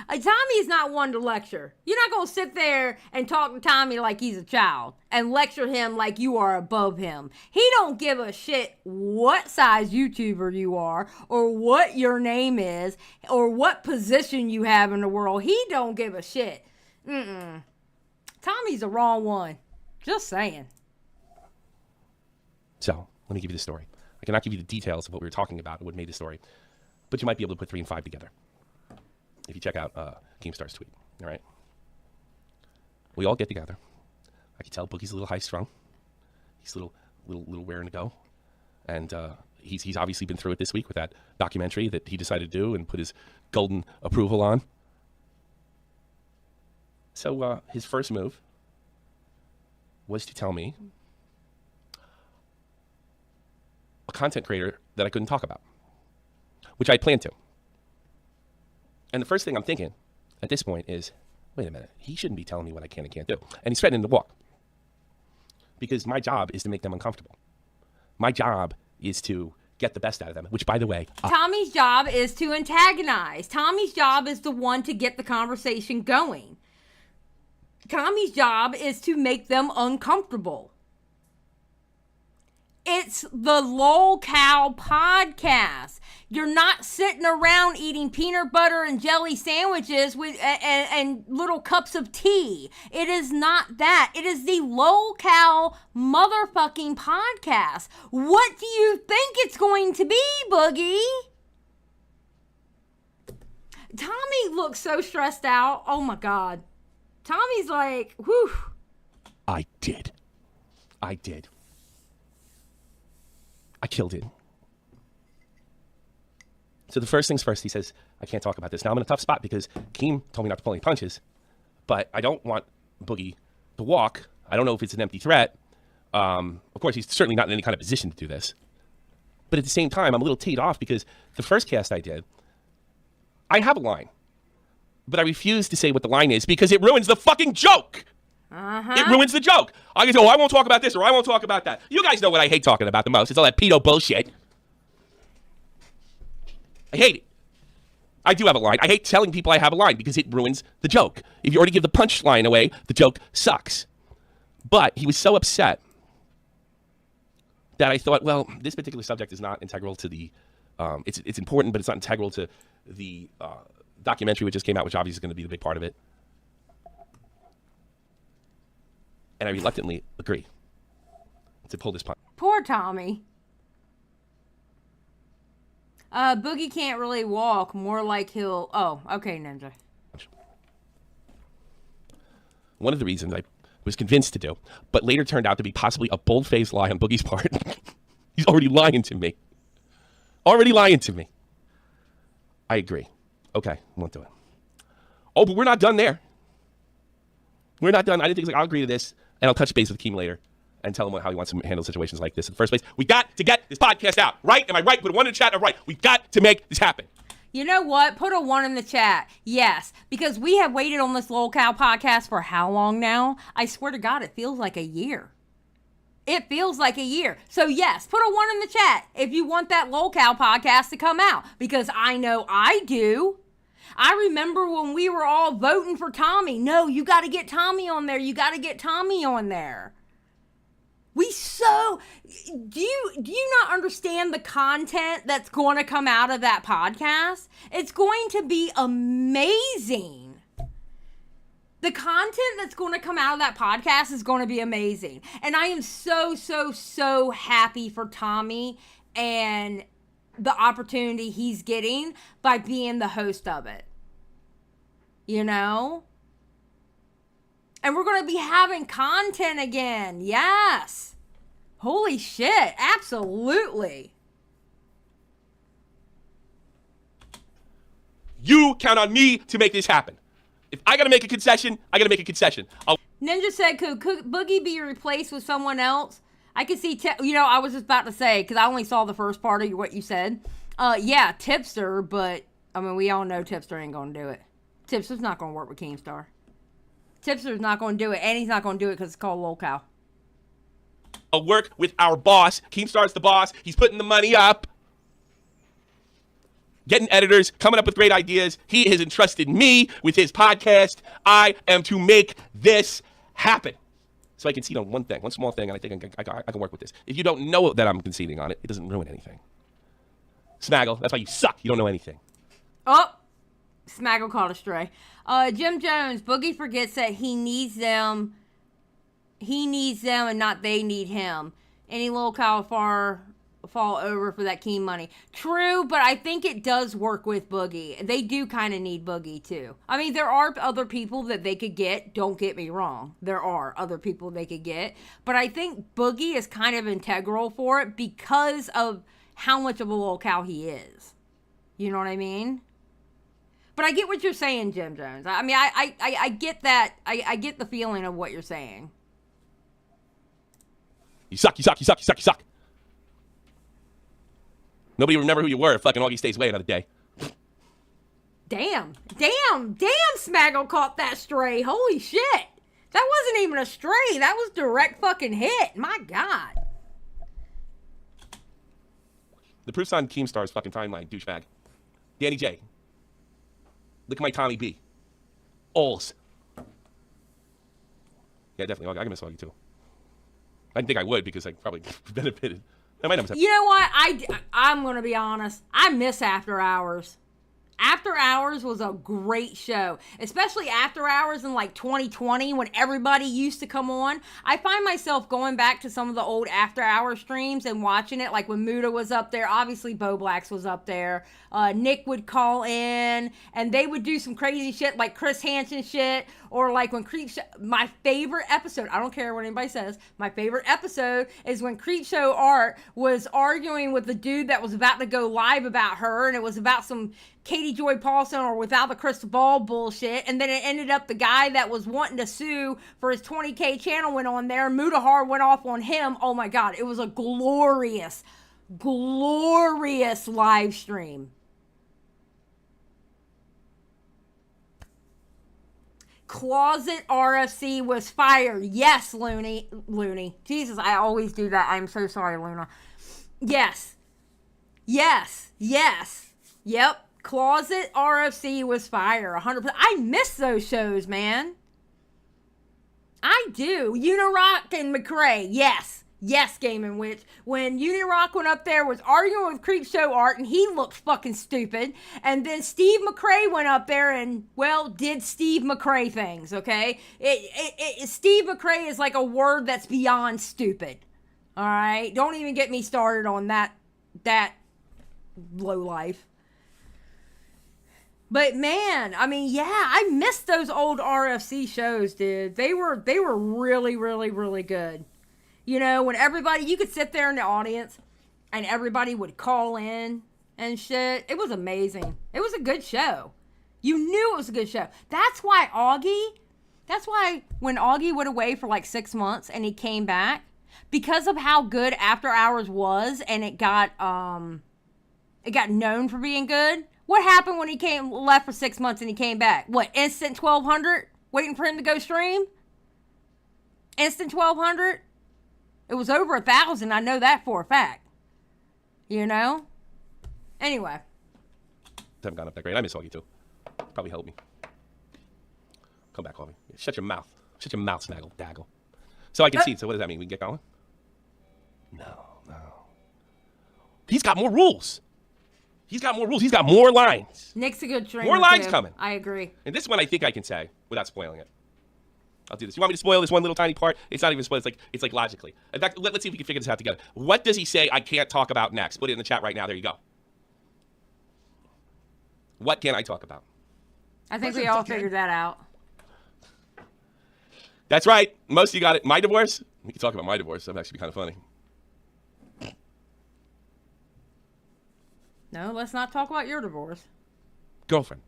Tommy is not one to lecture. You're not going to sit there and talk to Tommy like he's a child and lecture him like you are above him. He don't give a shit what size YouTuber you are or what your name is or what position you have in the world. He don't give a shit. Tommy's the wrong one. Just saying. So, let me give you the story. I cannot give you the details of what we were talking about and what made the story, but you might be able to put 3 and 5 together if you check out Keemstar's tweet. All right. We all get together. I can tell Boogie's a little high-strung. He's a little raring to go, and he's obviously been through it this week with that documentary that he decided to do and put his golden approval on. So his first move was to tell me a content creator that I couldn't talk about, which I planned to. And the first thing I'm thinking at this point is, wait a minute, he shouldn't be telling me what I can and can't do. And he's threatening to walk. Because my job is to make them uncomfortable. My job is to get the best out of them, which, by the way... Tommy's job is to antagonize. Tommy's job is the one to get the conversation going. Tommy's job is to make them uncomfortable. It's the Lolcow podcast. You're not sitting around eating peanut butter and jelly sandwiches with and little cups of tea. It is not that. It is the Lolcow motherfucking podcast. What do you think it's going to be, Boogie? Tommy looks so stressed out. Oh my God. Tommy's like, whew. I did. I killed it. So the first things first, he says, I can't talk about this. Now I'm in a tough spot because Keem told me not to pull any punches, but I don't want Boogie to walk. I don't know if it's an empty threat. Of course, he's certainly not in any kind of position to do this. But at the same time, I'm a little teed off because the first cast I did, I have a line. But I refuse to say what the line is because it ruins the fucking joke. It ruins the joke. I can say, oh, I won't talk about this or I won't talk about that. You guys know what I hate talking about the most. It's all that pedo bullshit. I hate it. I do have a line. I hate telling people I have a line because it ruins the joke. If you already give the punchline away, the joke sucks. But he was so upset that I thought, well, this particular subject is not integral to the, it's important, but it's not integral to the documentary which just came out, which obviously is going to be the big part of it. And I reluctantly agree to pull this punch. Poor Tommy. Boogie can't really walk, more like he'll... Oh, okay, Ninja. One of the reasons I was convinced to do, but later turned out to be possibly a bold-faced lie on Boogie's part. He's already lying to me. Already lying to me. I agree. Okay, I won't do it. Oh, but we're not done there. We're not done. I didn't think, like, I'll agree to this, and I'll touch base with Keem later and tell him how he wants to handle situations like this in the first place. We got to get this podcast out, right? Am I right? Put a 1 in the chat. I'm right. We've got to make this happen. You know what? Put a 1 in the chat. Yes, because we have waited on this Lolcow podcast for how long now? I swear to God, it feels like a year. It feels like a year. So yes, put a 1 in the chat if you want that Lolcow podcast to come out, because I know I do. I remember when we were all voting for Tommy. No, you got to get Tommy on there. You got to get Tommy on there. Do you not understand the content that's going to come out of that podcast? It's going to be amazing. The content that's going to come out of that podcast is going to be amazing. And I am so happy for Tommy and the opportunity he's getting by being the host of it. You know? And we're going to be having content again. Yes. Holy shit. Absolutely. You count on me to make this happen. If I got to make a concession, I got to make a concession. Ninja said, could Boogie be replaced with someone else? I could see, I was just about to say, because I only saw the first part of what you said. Yeah, Tipster, but, I mean, we all know Tipster ain't going to do it. Tipster's not going to work with Keemstar. Tipster's not going to do it, and he's not going to do it because it's called Lolcow. I'll work with our boss. Keemstar's the boss. He's putting the money up. Getting editors, coming up with great ideas. He has entrusted me with his podcast. I am to make this happen. So I concede on one thing, one small thing, and I think I can work with this. If you don't know that I'm conceding on it, it doesn't ruin anything. Smaggle, that's why you suck. You don't know anything. Oh, Smaggle caught a stray. Jim Jones, Boogie forgets that he needs them and not they need him. Any Lolcow fall over for that Keem money. True, but I think it does work with Boogie. They do kind of need Boogie too. I mean, there are other people that they could get. Don't get me wrong. There are other people they could get. But I think Boogie is kind of integral for it because of how much of a Lolcow he is. You know what I mean? But I get what you're saying, Jim Jones. I mean, I get that. I get the feeling of what you're saying. You suck, you suck, you suck, you suck, you suck. Nobody will remember who you were if fucking Augie stays away another day. Damn, Smaggle caught that stray. Holy shit. That wasn't even a stray. That was direct fucking hit. My God. The proof's on Keemstar's fucking timeline, douchebag. Danny J. Look at my Tommy B. Ols. Yeah, definitely. I can miss Augie too. I didn't think I would because I probably benefited. I might not. You know what? I'm going to be honest. I miss after hours. After Hours was a great show, especially After Hours in like 2020 when everybody used to come on. I find myself going back to some of the old After Hours streams and watching it, like when Muda was up there. Obviously, Bo Blacks was up there. Nick would call in, and they would do some crazy shit like Chris Hansen shit, or like when my favorite episode, I don't care what anybody says, my favorite episode is when Creepshow Art was arguing with the dude that was about to go live about her, and it was about some Katie Joy Paulson or Without the Crystal Ball bullshit, and then it ended up the guy that was wanting to sue for his 20K channel went on there, Mudahar went off on him. Oh my God, it was a glorious live stream. Closet RFC was fire. Yes, Looney. Jesus, I always do that. I'm so sorry, Luna. Yes. Yep. Closet RFC was fire. 100%. I miss those shows, man. I do. Unirock and McRae. Yes, Game & Witch. When Unirock went up there, was arguing with Creepshow Art, and he looked fucking stupid. And then Steve McRae went up there and, well, did Steve McRae things, okay? Steve McRae is like a word that's beyond stupid. All right? Don't even get me started on that low life. But man, I mean, yeah, I miss those old RFC shows, dude. They were really, really, really good. You know, when everybody, you could sit there in the audience and everybody would call in and shit. It was amazing. It was a good show. You knew it was a good show. That's why when Augie went away for like 6 months and he came back, because of how good After Hours was, and it got known for being good. What happened when he left for 6 months and he came back? What, instant 1,200? Waiting for him to go stream? Instant 1,200? It was over 1,000. I know that for a fact. You know? Anyway. Haven't gone up that great. I miss Augie too. Probably helped me. Come back, Augie. Shut your mouth. Shut your mouth, Snaggle, Daggle. So I can see. So what does that mean? We can get going? No. He's got more rules. He's got more lines. Nick's a good trainer. More lines too. coming. I agree. And this one I think I can say without spoiling it. I'll do this. You want me to spoil this one little tiny part? It's not even spoiled. It's like logically. In fact, let's see if we can figure this out together. What does he say I can't talk about next? Put it in the chat right now. There you go. What can I talk about? I think we all figured that out. That's right. Most of you got it. My divorce? We can talk about my divorce. That'd actually be kind of funny. No, let's not talk about your divorce. Girlfriend.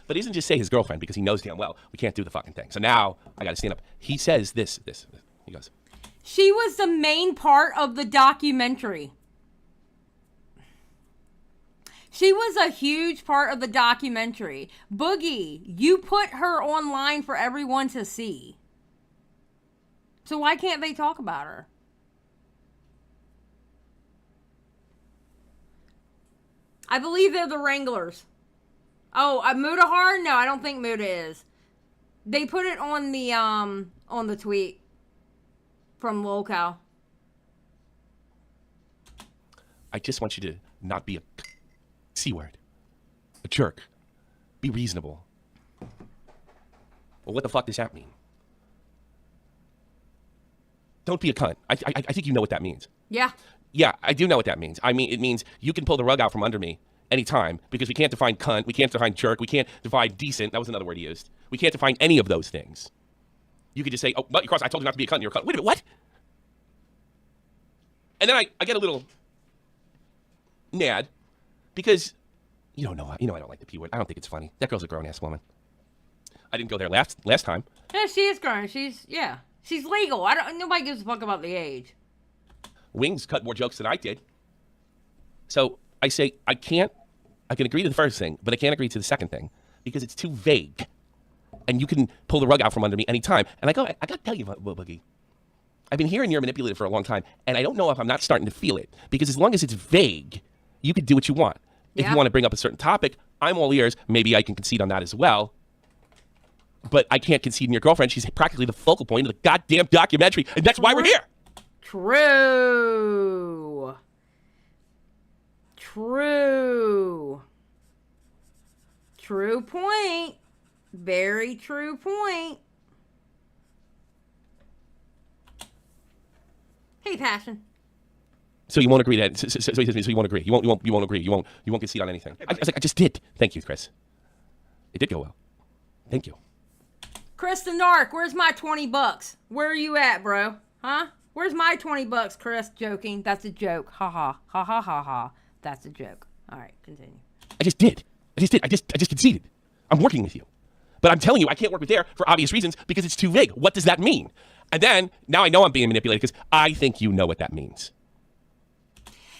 But he doesn't just say his girlfriend because he knows damn well we can't do the fucking thing. So now I got to stand up. He says this. He goes. She was the main part of the documentary. She was a huge part of the documentary. Boogie, you put her online for everyone to see. So why can't they talk about her? I believe they're the Wranglers. Oh, Mudahar? No, I don't think Muda is. They put it on the tweet from Lolcow. I just want you to not be a C-word. A jerk. Be reasonable. Well, what the fuck does that mean? Don't be a cunt. I think you know what that means. Yeah. Yeah, I do know what that means. I mean, it means you can pull the rug out from under me anytime because we can't define cunt, we can't define jerk, we can't define decent. That was another word he used. We can't define any of those things. You could just say, oh, but I told you not to be a cunt, you're a cunt. Wait a minute, what? And then I get a little mad because you know I don't like the P word. I don't think it's funny. That girl's a grown-ass woman. I didn't go there last time. Yeah, she is grown. She's legal. Nobody gives a fuck about the age. Wings cut more jokes than I did. So I say I can agree to the first thing, but I can't agree to the second thing because it's too vague. And you can pull the rug out from under me anytime. And I got to tell you, Boogie, I've been hearing you're manipulated for a long time, and I don't know if I'm not starting to feel it because as long as it's vague, you can do what you want. If you want to bring up a certain topic, I'm all ears. Maybe I can concede on that as well. But I can't concede in your girlfriend. She's practically the focal point of the goddamn documentary, and that's why we're here. True. True point. Very true point. Hey, Passion. So you won't agree that? So he says to me, so you won't agree? You won't agree? You won't concede on anything? I was like, I just did. Thank you, Chris. It did go well. Thank you. Chris the Narc, where's my $20? Where are you at, bro? Huh? Where's my $20, Chris? Joking. That's a joke. Ha ha. Ha ha ha ha. That's a joke. All right, continue. I just did. I just conceded. I'm working with you. But I'm telling you, I can't work with there for obvious reasons because it's too vague. What does that mean? And then, now I know I'm being manipulated because I think you know what that means.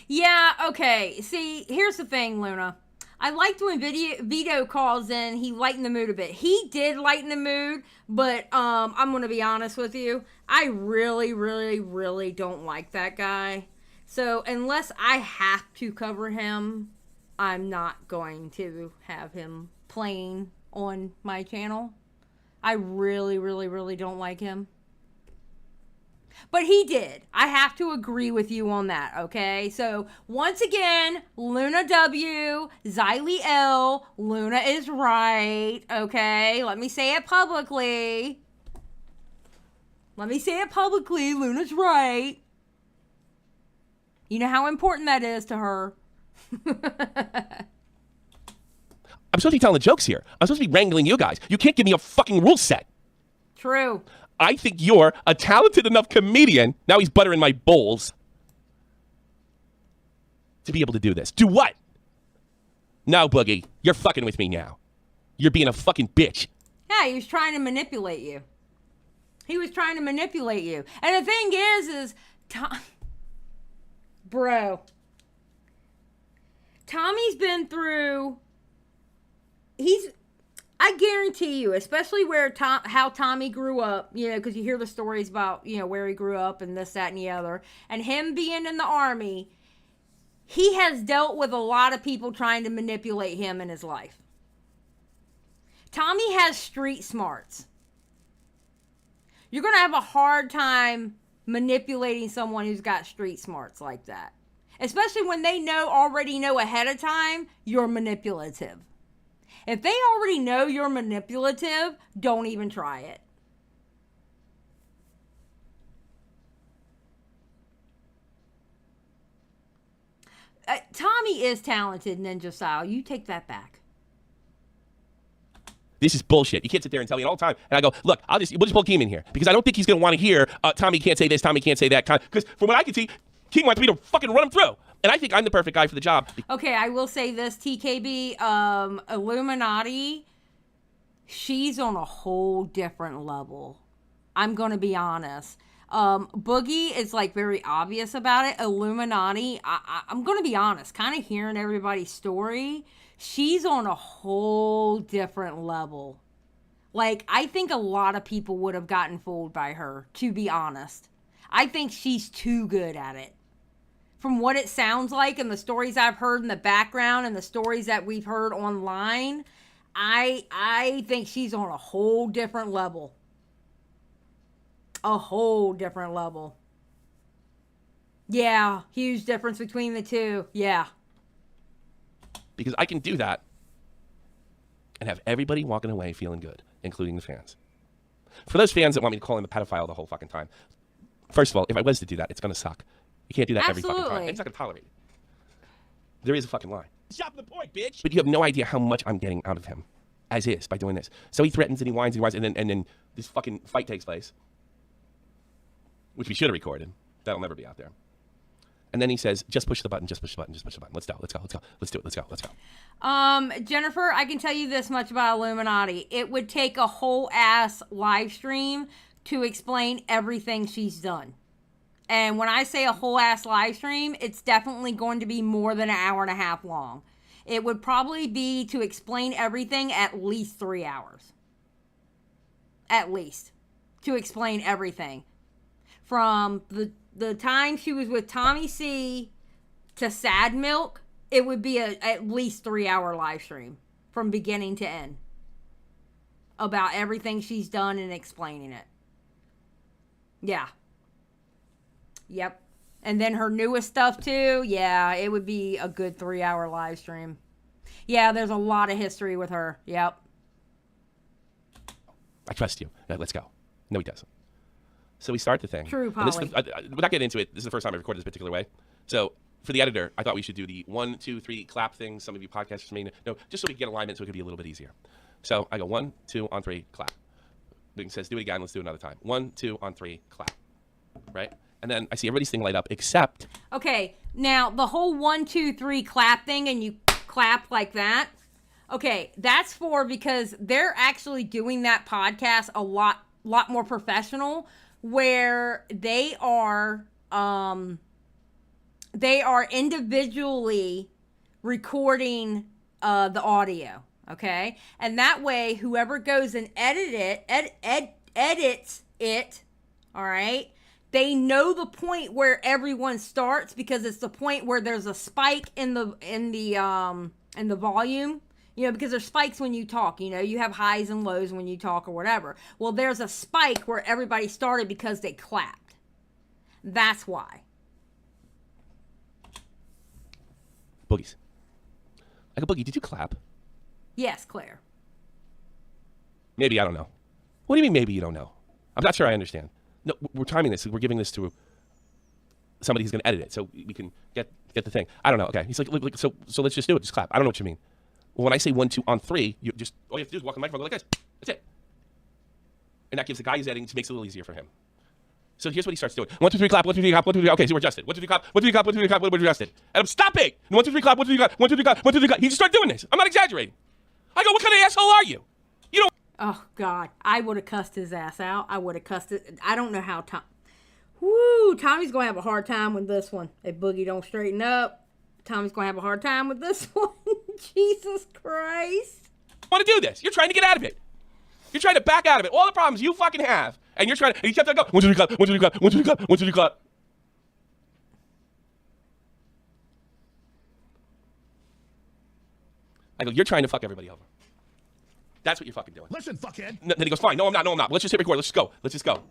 Yeah, okay. See, here's the thing, Luna. I liked when Vito calls in, he lightened the mood a bit. He did lighten the mood, but I'm going to be honest with you. I really, really, really don't like that guy. So unless I have to cover him, I'm not going to have him playing on my channel. I really, really, really don't like him. But he did. I have to agree with you on that, okay? So, once again, Luna W, Xylie L, Luna is right, okay? Let me say it publicly. Luna's right. You know how important that is to her. I'm supposed to be telling the jokes here. I'm supposed to be wrangling you guys. You can't give me a fucking rule set. True. I think you're a talented enough comedian. Now he's buttering my bowls. To be able to do this. Do what? No, Boogie. You're fucking with me now. You're being a fucking bitch. Yeah, he was trying to manipulate you. And the thing is bro, Tommy's been through, I guarantee you, especially how Tommy grew up, you know, because you hear the stories about, you know, where he grew up and this, that, and the other, and him being in the Army, he has dealt with a lot of people trying to manipulate him in his life. Tommy has street smarts. You're going to have a hard time manipulating someone who's got street smarts like that. Especially when they already know ahead of time you're manipulative. If they already know you're manipulative, don't even try it. Tommy is talented, Ninja Style. You take that back. This is bullshit. You can't sit there and tell me it all the time. And I go, look, we'll just pull Keem in here. Because I don't think he's going to want to hear, Tommy can't say this, Tommy can't say that. Because from what I can see, Keem wants me to fucking run him through. And I think I'm the perfect guy for the job. Okay, I will say this, TKB, Illuminati, she's on a whole different level. I'm going to be honest. Boogie is like very obvious about it. Illuminati, I'm going to be honest, kind of hearing everybody's story, she's on a whole different level. Like, I think a lot of people would have gotten fooled by her, to be honest. I think she's too good at it. From what it sounds like and the stories I've heard in the background and the stories that we've heard online, I think she's on a whole different level. A whole different level. Yeah, huge difference between the two. Yeah. Because I can do that and have everybody walking away feeling good, including the fans. For those fans that want me to call him a pedophile the whole fucking time, first of all, if I was to do that, it's going to suck. You can't do that every fucking time. It's not going to tolerate it. There is a fucking lie. Shop the point, bitch. But you have no idea how much I'm getting out of him, as is, by doing this. So he threatens and he whines and then this fucking fight takes place, which we should have recorded. That'll never be out there. And then he says, just push the button, just push the button, just push the button. Let's go. Let's do it. Let's go. Jennifer, I can tell you this much about Illuminati. It would take a whole ass live stream to explain everything she's done. And when I say a whole ass live stream, it's definitely going to be more than an hour and a half long. It would probably be, to explain everything, at least 3 hours. At least. To explain everything. From the time she was with Tommy C to Sad Milk, it would be at least 3 hour live stream. From beginning to end. About everything she's done and explaining it. Yeah. Yep. And then her newest stuff too. Yeah, it would be a good 3 hour live stream. Yeah, there's a lot of history with her. Yep. I trust you. Let's go. No, he doesn't. So we start the thing. True, And this is Polly. we're not getting into it. This is the first time I recorded this particular way. So for the editor, I thought we should do the 1, 2, 3 clap thing. Some of you podcasters may know, just so we can get alignment, so it could be a little bit easier. So I go 1, 2, on 3, clap. Boogie says, do it again. Let's do it another time. 1, 2, on 3, clap. Right? And then I see everybody's thing light up, except Okay, now the whole 1, 2, 3 clap thing, and you clap like that. Okay, that's for because they're actually doing that podcast a lot more professional, where they are individually recording the audio. Okay, and that way, whoever goes and edits it, all right. They know the point where everyone starts because it's the point where there's a spike in the volume. You know, because there's spikes when you talk. You know, you have highs and lows when you talk or whatever. Well, there's a spike where everybody started because they clapped. That's why. Boogies. I go, Boogie, did you clap? Yes, Claire. Maybe, I don't know. What do you mean maybe you don't know? I'm not sure I understand. No, we're timing this. We're giving this to somebody who's going to edit it so we can get the thing. I don't know. Okay. He's like, so let's just do it. Just clap. I don't know what you mean. Well, when I say 1, 2, on 3, you just, all you have to do is walk the microphone, go like this. That's it. And that gives the guy who's editing, it makes it a little easier for him. So here's what he starts doing. 1, 2, 3, clap, 1, 2, 3, clap, 1, 2, 3, okay, so we're adjusted. 1, 2, 3, clap, 1, 2, 3, clap, 1, 2, 3, clap, we're adjusted. And I'm stopping. 1, 2, 3, clap, 1, 2, 3, clap, 1, 2, 3, clap, 1, 2, 3, clap. He just started doing this. I'm not exaggerating. I go, what kind of asshole are you? You don't. Oh, God. I would have cussed his ass out. I would have cussed it. I don't know how Tom. Woo! Tommy's going to have a hard time with this one. If Boogie don't straighten up, Tommy's going to have a hard time with this one. Jesus Christ. Want to do this. You're trying to get out of it. You're trying to back out of it. All the problems you fucking have. And you're trying to, and you kept on going, 1, 2, 3, clap, 1, 2, 3, clap, 1, 2, 3, clap, 1, 2, 3, clap. I go, you're trying to fuck everybody over. That's what you're fucking doing. Listen, fuckhead. Then he goes, fine. No, I'm not. Let's just hit record. Let's just go. Let's just go.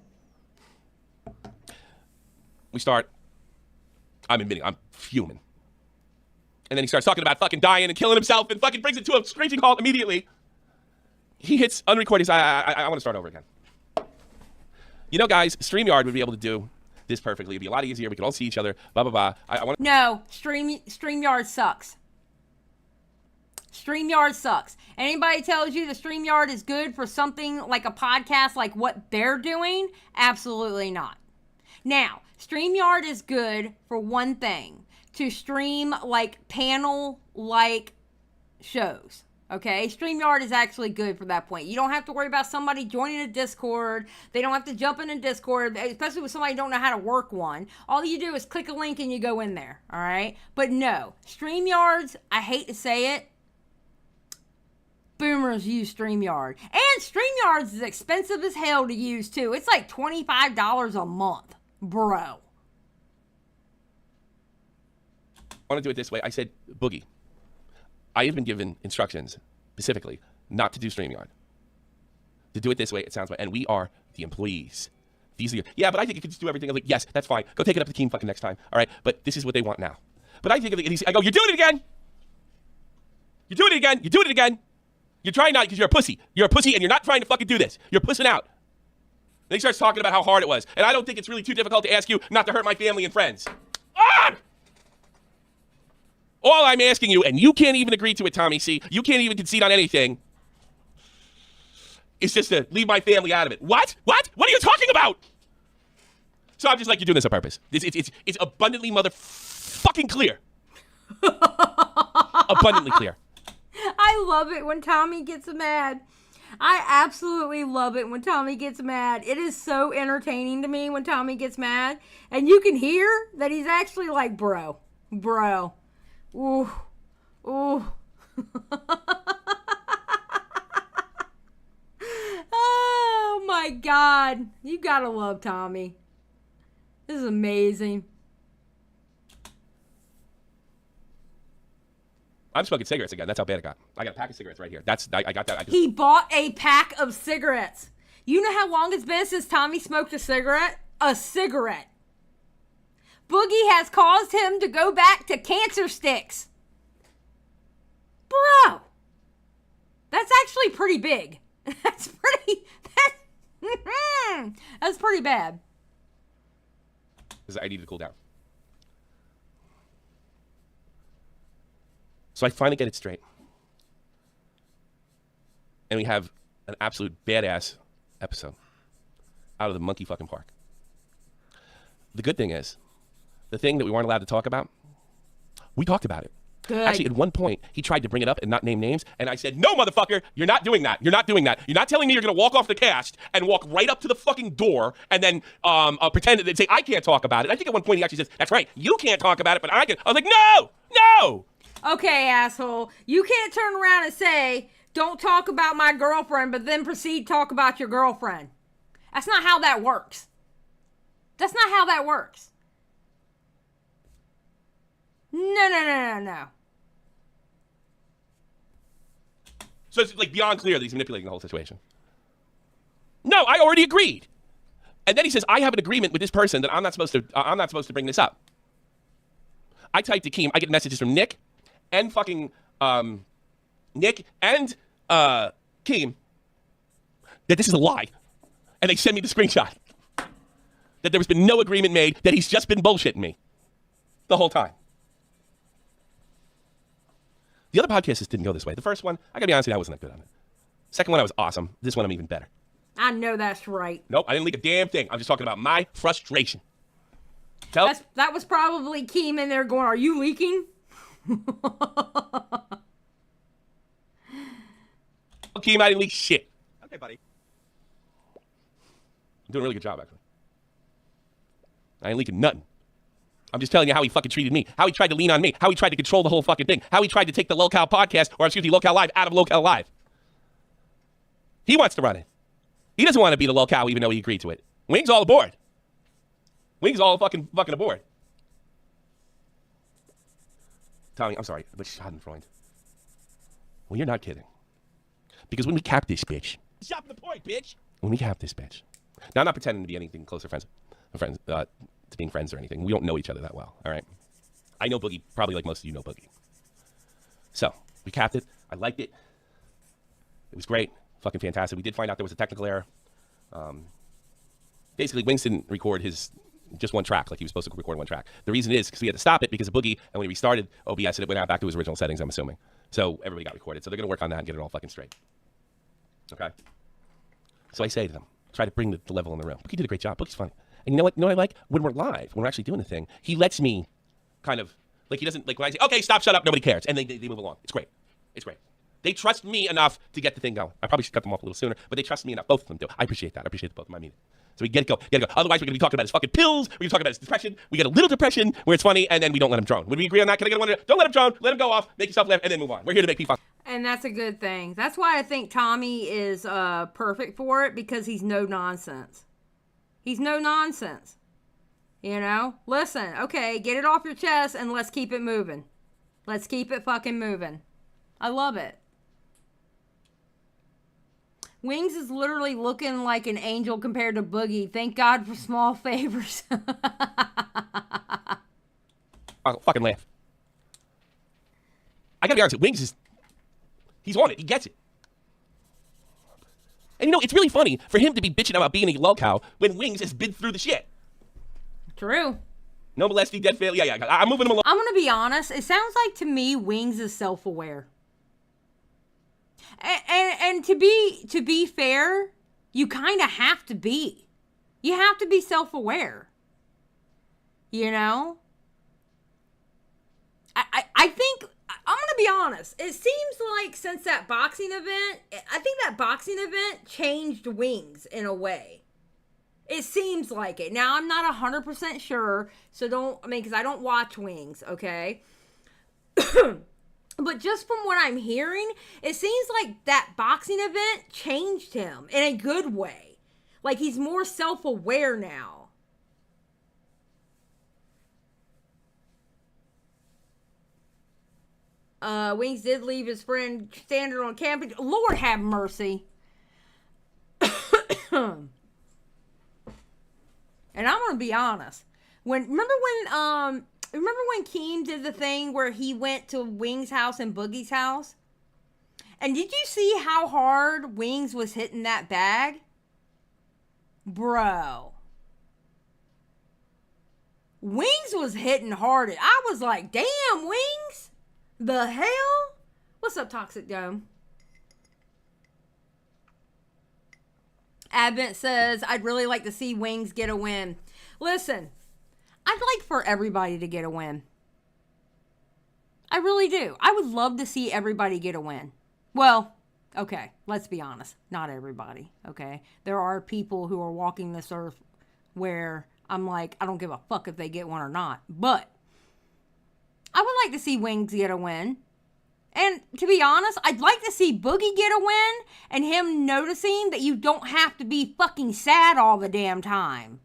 We start. I'm admitting, I'm fuming. And then he starts talking about fucking dying and killing himself and fucking brings it to a screeching halt immediately. He hits unrecord. He says, I want to start over again. You know, guys, StreamYard would be able to do this perfectly. It'd be a lot easier. We could all see each other. Blah, blah, blah. I want to. No, StreamYard sucks. StreamYard sucks. Anybody tells you the StreamYard is good for something like a podcast like what they're doing? Absolutely not. Now, StreamYard is good for one thing. To stream like panel-like shows. Okay? StreamYard is actually good for that point. You don't have to worry about somebody joining a Discord. They don't have to jump in a Discord, especially with somebody who don't know how to work one. All you do is click a link and you go in there. Alright? But no. StreamYards, I hate to say it, boomers use StreamYard. And StreamYards is expensive as hell to use too. It's like $25 a month. Bro. I want to do it this way. I said, Boogie, I have been given instructions specifically not to do StreamYard. To do it this way, it sounds right. And we are the employees. These are your, yeah, but I think you could just do everything. I'm like, yes, that's fine. Go take it up to the team fucking next time. All right. But this is what they want now. But I think, I go, you're doing it again. You're doing it again. You're doing it again. You're trying not because you're a pussy. You're a pussy and you're not trying to fucking do this. You're pussing out. And he starts talking about how hard it was. And I don't think it's really too difficult to ask you not to hurt my family and friends. Ah! All I'm asking you, and you can't even agree to it, Tommy C. You can't even concede on anything. It's just to leave my family out of it. What? What? What are you talking about? So I'm just like, you're doing this on purpose. It's abundantly motherfucking clear. Abundantly clear. I love it when Tommy gets mad. I absolutely love it when Tommy gets mad. It is so entertaining to me when Tommy gets mad. And you can hear that he's actually like, bro. Ooh. Oh my God. You gotta love Tommy. This is amazing. I'm smoking cigarettes again. That's how bad it got. I got a pack of cigarettes right here. I got that. He bought a pack of cigarettes. You know how long it's been since Tommy smoked a cigarette? A cigarette. Boogie has caused him to go back to cancer sticks. Bro! That's actually pretty big. That's pretty bad. Because I needed to cool down. So I finally get it straight. And we have an absolute badass episode out of the monkey fucking park. The good thing is, the thing that we weren't allowed to talk about, we talked about it. Good. Actually, at one point, he tried to bring it up and not name names, and I said, no, motherfucker, you're not doing that. You're not doing that. You're not telling me you're going to walk off the cast and walk right up to the fucking door and then pretend that they'd say, I can't talk about it. I think at one point he actually says, that's right, you can't talk about it, but I can. I was like, no! Okay, asshole. You can't turn around and say, don't talk about my girlfriend, but then proceed to talk about your girlfriend. That's not how that works. That's not how that works. No. So it's like beyond clear that he's manipulating the whole situation. No, I already agreed. And then he says, I have an agreement with this person that I'm not supposed to bring this up. I typed to Keem, I get messages from Nick and fucking Nick and Keem that this is a lie. And they send me the screenshot. That there has been no agreement made, that he's just been bullshitting me the whole time. The other podcasts just didn't go this way. The first one, I gotta be honest with you, I wasn't that good on it. Second one, I was awesome. This one, I'm even better. I know that's right. Nope, I didn't leak a damn thing. I'm just talking about my frustration. That was probably Keem in there going, are you leaking? Keem, I didn't leak shit. Okay, buddy. I'm doing a really good job, actually. I ain't leaking nothing. I'm just telling you how he fucking treated me, how he tried to lean on me, how he tried to control the whole fucking thing, how he tried to take the Lolcow podcast, or excuse me, Lolcow Live out of Lolcow Live. He wants to run it. He doesn't want to be the Lolcow even though he agreed to it. Wings all aboard. Wings all fucking aboard. Tommy, I'm sorry, but Schadenfreude. Well, you're not kidding. Because when we cap this bitch. Stop the point, bitch. When we cap this bitch. Now, I'm not pretending to be anything closer friends to being friends or anything. We don't know each other that well, all right? I know Boogie probably like most of you know Boogie. So, we capped it. I liked it. It was great. Fucking fantastic. We did find out there was a technical error. Basically, Wings didn't record his just one track like he was supposed to record one track. The reason is because we had to stop it because of Boogie, and when he restarted OBS, it went out back to his original settings, I'm assuming. So everybody got recorded. So they're going to work on that and get it all fucking straight. Okay? So I say to them, try to bring the level in the room. Boogie did a great job. Boogie's funny. And you know what? You know what I like? When we're live, when we're actually doing the thing, he lets me kind of, like he doesn't, like when I say, okay, stop, shut up, nobody cares. And they move along. It's great. It's great. They trust me enough to get the thing going. I probably should cut them off a little sooner, but they trust me enough. Both of them do. I appreciate that. I appreciate both of them. I mean it. So we get it go. Otherwise, we're going to be talking about his fucking pills. We're going to talk about his depression. We get a little depression where it's funny, and then we don't let him drone. Would we agree on that? Can I get one? Don't let him drone. Let him go off. Make yourself laugh, and then move on. We're here to make people. And that's a good thing. That's why I think Tommy is perfect for it, because he's no nonsense. He's no nonsense. You know? Listen, okay, get it off your chest, and let's keep it moving. Let's keep it fucking moving. I love it. Wings is literally looking like an angel compared to Boogie. Thank God for small favors. I'll fucking laugh. I gotta be honest, Wings is... He's on it. He gets it. And you know, it's really funny for him to be bitching about being a Lolcow when Wings has been through the shit. True. No molesting, dead fail. Yeah, I'm moving him along. I'm gonna be honest. It sounds like to me Wings is self-aware. And to be fair, you kind of have to be. You have to be self-aware. You know? I think, I'm going to be honest. It seems like since that boxing event, I think that boxing event changed Wings in a way. It seems like it. Now, I'm not 100% sure, so because I don't watch Wings, okay? But just from what I'm hearing, it seems like that boxing event changed him in a good way. Like, he's more self-aware now. Wings did leave his friend standing on camping. Lord have mercy. And I'm going to be honest. Remember when Keem did the thing where he went to Wings' house and Boogie's house? And did you see how hard Wings was hitting that bag? Bro. Wings was hitting hard. I was like, damn, Wings? The hell? What's up, Toxic Dome? Advent says, I'd really like to see Wings get a win. Listen, I'd like for everybody to get a win. I really do. I would love to see everybody get a win. Well, okay, let's be honest. Not everybody, okay? There are people who are walking this earth where I'm like, I don't give a fuck if they get one or not. But I would like to see Wings get a win. And to be honest, I'd like to see Boogie get a win and him noticing that you don't have to be fucking sad all the damn time.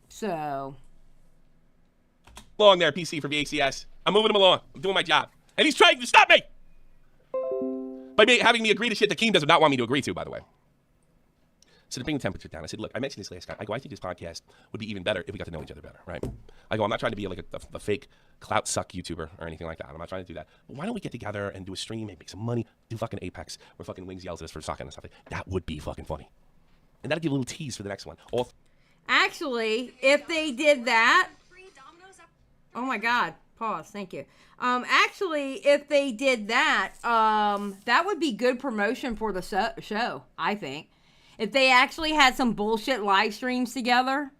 So... Along there, PC from VACS. I'm moving him along. I'm doing my job. And he's trying to stop me! By having me agree to shit that Keem does not want me to agree to, by the way. So to bring the temperature down, I said, look, I mentioned this last time. I go, I think this podcast would be even better if we got to know each other better, right? I go, I'm not trying to be like a fake clout suck YouTuber or anything like that. I'm not trying to do that. But why don't we get together and do a stream, maybe make some money, do fucking Apex, where fucking Wings yells at us for sucking and stuff like that. That would be fucking funny. And that'd give a little tease for the next one. Actually, if they did that... Oh my God. Pause. Thank you. Actually, if they did that, that would be good promotion for the show, I think. If they actually had some bullshit live streams together,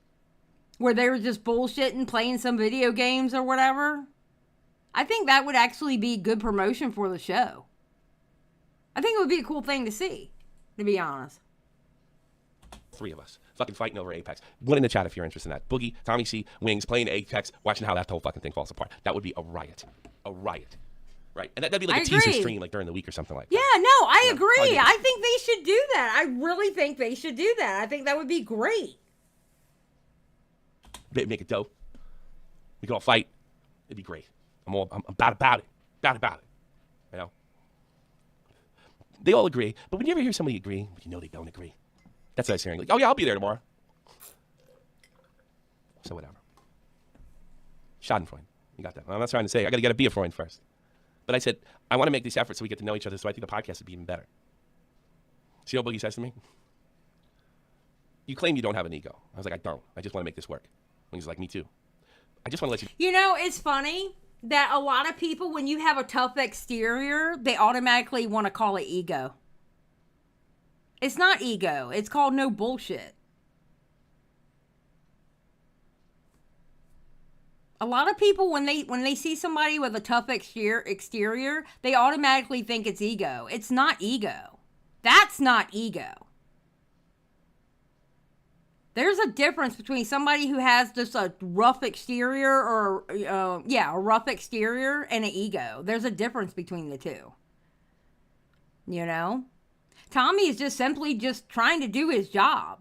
where they were just bullshitting, playing some video games or whatever, I think that would actually be good promotion for the show. I think it would be a cool thing to see, to be honest. Three of us fucking fighting over Apex. One in the chat if you're interested in that. Boogie, Tommy C, Wings, playing Apex, watching how that whole fucking thing falls apart. That would be a riot. A riot. Right? And that'd be like a teaser stream like during the week or something like that. Yeah, no, I agree. I think they should do that. I really think they should do that. I think that would be great. Make it dope. We could all fight. It'd be great. I'm about it. About it. You know? They all agree. But when you ever hear somebody agree, but you know they don't agree. That's what I was hearing. Like, oh yeah, I'll be there tomorrow. So whatever. Schadenfreude. You got that. I'm not trying to say. I got to get a beer Freund first. But I said, I want to make this effort so we get to know each other, so I think the podcast would be even better. See what Boogie says to me? You claim you don't have an ego. I was like, I don't. I just want to make this work. And he's like, me too. I just want to let you... You know, it's funny that a lot of people, when you have a tough exterior, they automatically want to call it ego. It's not ego. It's called no bullshit. A lot of people, when they see somebody with a tough exterior, they automatically think it's ego. It's not ego. That's not ego. There's a difference between somebody who has just a rough exterior or, a rough exterior and an ego. There's a difference between the two. You know? Tommy is just simply just trying to do his job.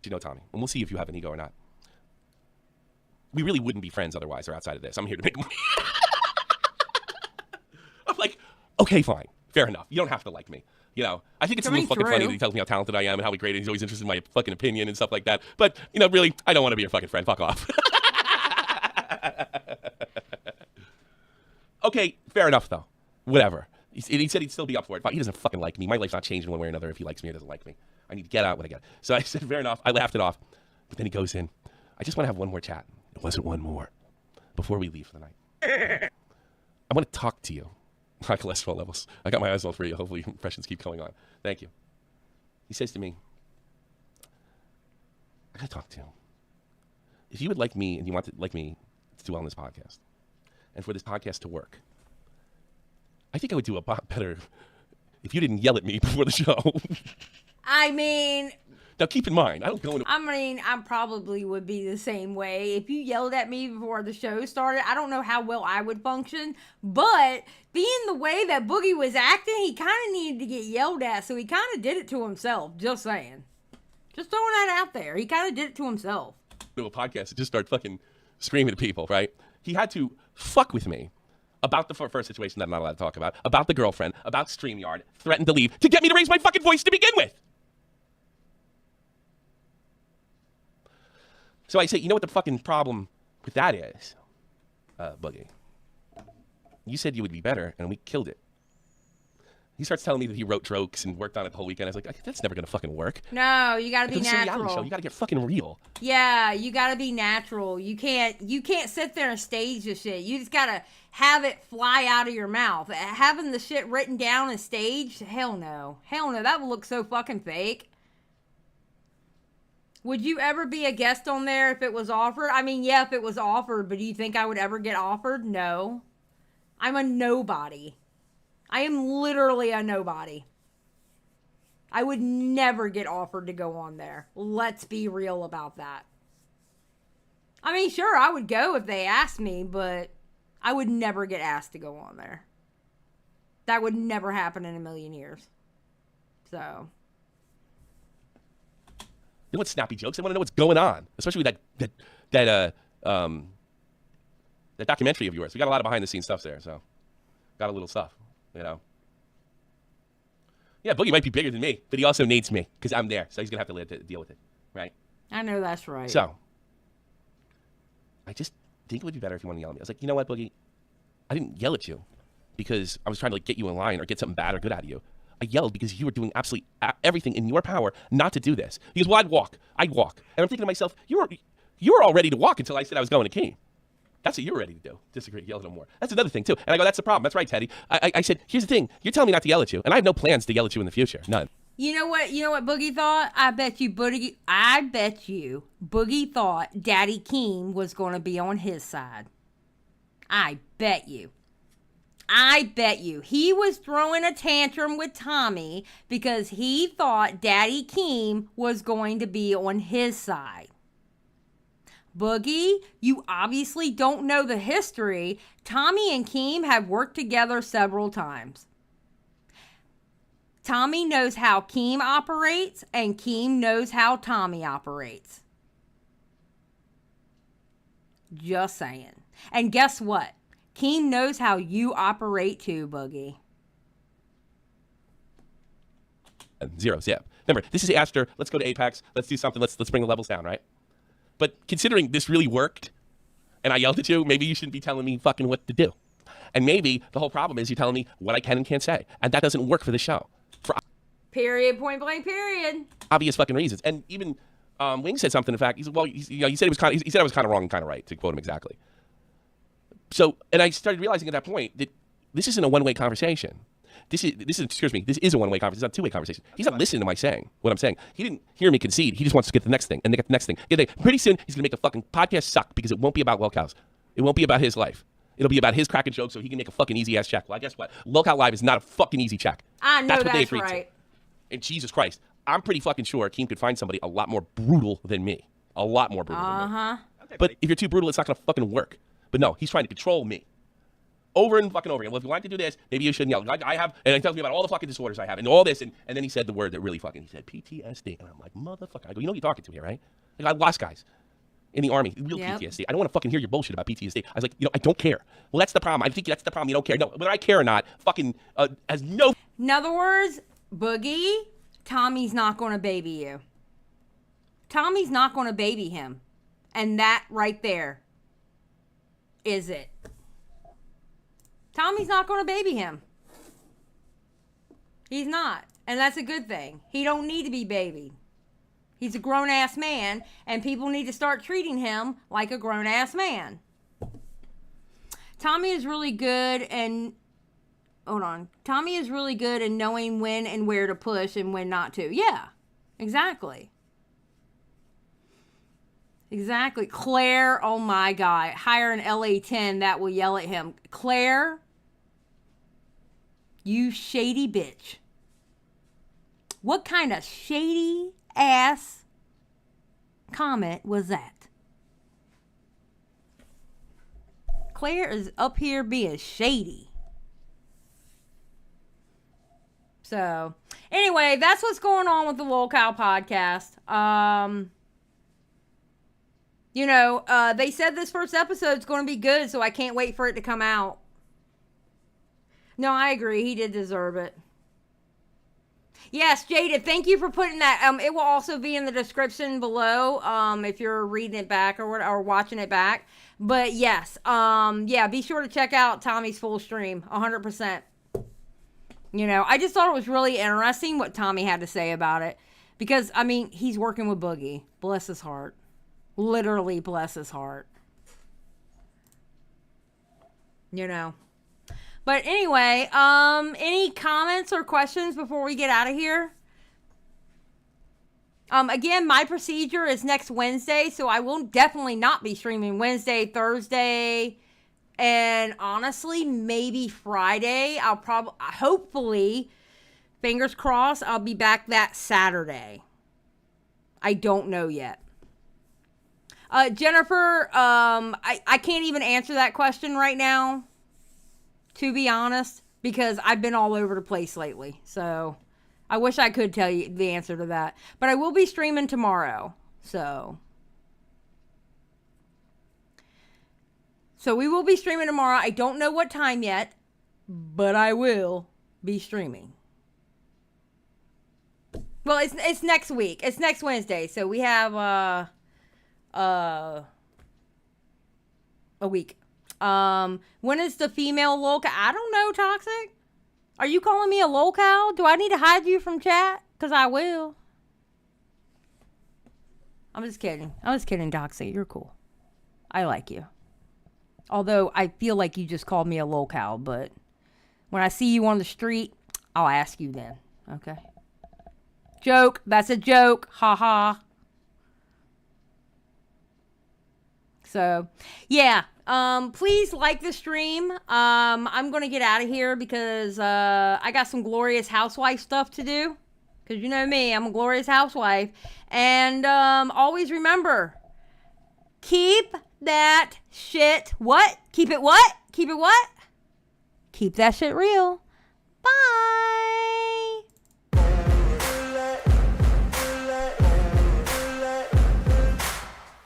You know, Tommy, and we'll see if you have an ego or not. We really wouldn't be friends otherwise or outside of this. I'm here to make money. I'm like, okay, fine. Fair enough. You don't have to like me. You know, I think it's a little fucking funny that he tells me how talented I am and how great he's always interested in my fucking opinion and stuff like that. But, you know, really, I don't want to be your fucking friend. Fuck off. Okay, fair enough, though. Whatever. He said he'd still be up for it. He doesn't fucking like me. My life's not changing one way or another if he likes me or doesn't like me. I need to get out when I get it. So I said, fair enough. I laughed it off. But then he goes in. I just want to have one more chat. It wasn't one more. Before we leave for the night. I want to talk to you. High cholesterol levels. I got my eyes all for you. Hopefully impressions keep going on. Thank you. He says to me, I got to talk to you. If you would like me and you want to like me to do well on this podcast, and for this podcast to work, I think I would do a lot better if you didn't yell at me before the show. I mean... Now, keep in mind, I don't go into... I probably would be the same way. If you yelled at me before the show started, I don't know how well I would function. But being the way that Boogie was acting, he kind of needed to get yelled at. So he kind of did it to himself. Just saying. Just throwing that out there. He kind of did it to himself. Do a podcast and just start fucking screaming at people, right? He had to fuck with me about the first situation that I'm not allowed to talk about the girlfriend, about StreamYard, threatened to leave to get me to raise my fucking voice to begin with. So I say, you know what the fucking problem with that is, Boogie? You said you would be better, and we killed it. He starts telling me that he wrote jokes and worked on it the whole weekend. I was like, that's never gonna fucking work. No, you gotta be This is a reality natural. show. You gotta get fucking real. Yeah, you gotta be natural. You can't sit there and stage the shit. You just gotta have it fly out of your mouth. Having the shit written down and staged, hell no. Hell no, that would look so fucking fake. Would you ever be a guest on there if it was offered? I mean, yeah, if it was offered, but do you think I would ever get offered? No. I'm a nobody. I am literally a nobody. I would never get offered to go on there. Let's be real about that. I mean, sure, I would go if they asked me, but I would never get asked to go on there. That would never happen in a million years. So. They want snappy jokes. They want to know what's going on, especially with that documentary of yours. We got a lot of behind the scenes stuff there, so got a little stuff, you know. Yeah, Boogie might be bigger than me, but he also needs me because I'm there, so he's gonna have to deal with it, right? I know that's right. So I just think it would be better if you wanted to yell at me. I was like, you know what, Boogie? I didn't yell at you because I was trying to like get you in line or get something bad or good out of you. I yelled because you were doing absolutely everything in your power not to do this. He goes, well, I'd walk. And I'm thinking to myself, you were all ready to walk until I said I was going to Keene. That's what you were ready to do. Disagree, yell at him more. That's another thing, too. And I go, that's the problem. That's right, Teddy. I said, here's the thing. You're telling me not to yell at you, and I have no plans to yell at you in the future. None. You know what Boogie thought? I bet you Boogie thought Daddy Keem was going to be on his side. I bet you. He was throwing a tantrum with Tommy because he thought Daddy Keem was going to be on his side. Boogie, you obviously don't know the history. Tommy and Keem have worked together several times. Tommy knows how Keem operates, and Keem knows how Tommy operates. Just saying. And guess what? Keem knows how you operate too, Boogie. Zeros, yeah. Remember, this is after, let's go to Apex, let's do something, let's bring the levels down, right? But considering this really worked, and I yelled at you, maybe you shouldn't be telling me fucking what to do. And maybe the whole problem is you're telling me what I can and can't say. And that doesn't work for the show. Period, point blank, period. Obvious fucking reasons. And even Wing said something, in fact, he said, well, he said I was kind of wrong and kind of right, to quote him exactly. So, and I started realizing at that point that this isn't a one-way conversation. This is a one-way conversation. It's not a two-way conversation. He's not listening to what I'm saying. He didn't hear me concede. He just wants to get the next thing, and they get the next thing. Pretty soon, he's going to make the fucking podcast suck because it won't be about Lolcow's. It won't be about his life. It'll be about his cracking jokes so he can make a fucking easy-ass check. Well, guess what? Lolcow Live is not a fucking easy check. I know what they agreed right. to. And Jesus Christ, I'm pretty fucking sure Keem could find somebody a lot more brutal than me. A lot more brutal than me. But if you're too brutal, it's not going to fucking work. But no, he's trying to control me. Over and fucking over again. Well, if you want to do this, maybe you shouldn't yell. I have, and he tells me about all the fucking disorders I have and all this, and then he said the word that really fucking, he said PTSD. And I'm like, motherfucker. I go, you know who you're talking to here, right? Like, I lost guys in the Army, real PTSD. I don't want to fucking hear your bullshit about PTSD. I was like, I don't care. Well, that's the problem. I think that's the problem. You don't care. No, whether I care or not, fucking has no... In other words, Boogie, Tommy's not going to baby you. Tommy's not going to baby him. And that right there is it. Tommy's not going to baby him. He's not. And that's a good thing. He don't need to be babied. He's a grown-ass man, and people need to start treating him like a grown-ass man. Tommy is really good and... Hold on. Tommy is really good in knowing when and where to push and when not to. Yeah, exactly. Exactly. Claire, oh my God. Hire an LA-10 that will yell at him. Claire, you shady bitch. What kind of shady ass comment was that? Claire is up here being shady. So, anyway, that's what's going on with the Lolcow podcast. They said this first episode's going to be good, so I can't wait for it to come out. No, I agree. He did deserve it. Yes, Jada, thank you for putting that. It will also be in the description below, if you're reading it back or watching it back. But yes, yeah, be sure to check out Tommy's full stream, 100%. You know, I just thought it was really interesting what Tommy had to say about it. Because, I mean, he's working with Boogie. Bless his heart. Literally bless his heart. You know. But anyway, any comments or questions before we get out of here? Again, my procedure is next Wednesday, so I will definitely not be streaming Wednesday, Thursday, and honestly, maybe Friday. Hopefully, fingers crossed, I'll be back that Saturday. I don't know yet. Jennifer, I can't even answer that question right now, to be honest, because I've been all over the place lately. So I wish I could tell you the answer to that. But I will be streaming tomorrow. So we will be streaming tomorrow. I don't know what time yet, but I will be streaming. Well, it's next week. It's next Wednesday. So we have a week. When is the female Lolcow? I don't know, Toxic. Are you calling me a Lolcow? Do I need to hide you from chat? Because I will. I'm just kidding. Toxic. You're cool. I like you. Although I feel like you just called me a Lolcow, but when I see you on the street, I'll ask you then. Okay? Joke. That's a joke. Ha ha. So, yeah. Please like the stream. I'm going to get out of here because I got some glorious housewife stuff to do. Because you know me, I'm a glorious housewife. And always remember, keep that shit what? Keep it what? Keep it what? Keep that shit real. Bye.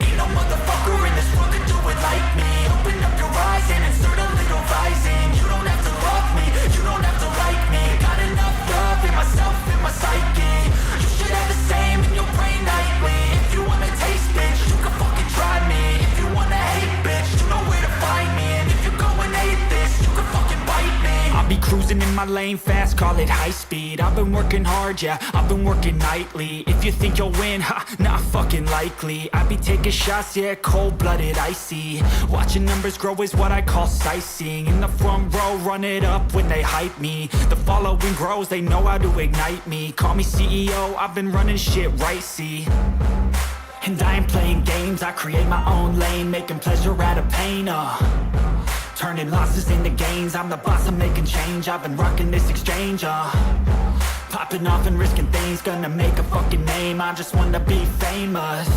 Ain't no motherfucker in this world could do it like me. Open up your eyes and insert a little rising. You don't have to love me, you don't have to like me. Got enough love in myself, in my psyche. You should have the same in your brain nightly. If you wanna taste, bitch, you can fucking try me. If you wanna hate, bitch, you know where to find me. And if you go and hate this, you can fucking bite me. I'll be cruising in my lane fast, call it high speed. I've been working hard, yeah, I've been working nightly. If you think you'll win, ha, not fucking likely. I be taking shots, yeah, cold-blooded, icy. Watching numbers grow is what I call sightseeing. In the front row, run it up when they hype me. The following grows, they know how to ignite me. Call me CEO, I've been running shit right, see. And I ain't playing games, I create my own lane. Making pleasure out of pain, turning losses into gains. I'm the boss, I'm making change. I've been rocking this exchange, popping off and risking things. Gonna make a fucking name, I just wanna be famous.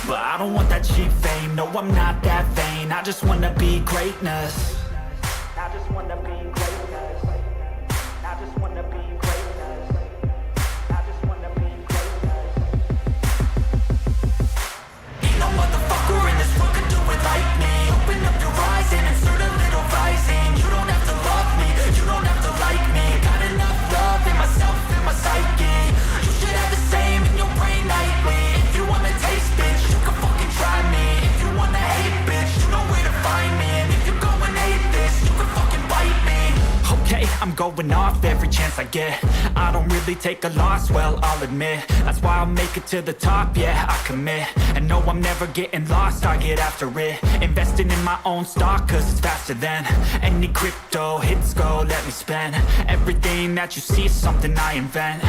But I don't want that cheap fame, no I'm not that vain. I just wanna be greatness. I just wanna be greatness. I just wanna be greatness. I just wanna be greatness. Ain't no motherfucker in this world could do it like me. Open up your eyes and insert a little rising. You don't have to love me, you don't have to like me. Got enough love in myself, in my psyche. You should have the same in your brain nightly. If you wanna taste, bitch, you can fucking try me. If you wanna hate, bitch, you know where to find me. And if you go and hate this, you can fucking bite me. Okay, I'm going off every chance I get. I don't really take a loss, well, I'll admit. That's why I'll make it to the top, yeah, I commit. And no, I'm never getting lost, I get after it. Investing in my own stock, cause it's faster than any crypto hits go, let me spend. Everything that you see is something I invent.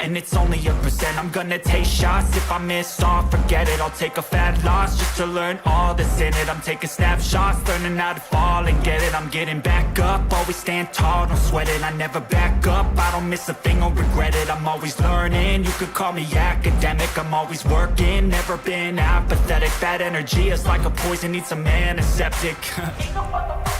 And it's only a percent. I'm gonna take shots. If I miss all, forget it. I'll take a fat loss just to learn all that's in it. I'm taking snapshots, learning how to fall and get it. I'm getting back up, always stand tall, don't sweat it. I never back up, I don't miss a thing or regret it. I'm always learning, you could call me academic. I'm always working, never been apathetic. Bad energy is like a poison, needs some antiseptic. Ain't no motherfucker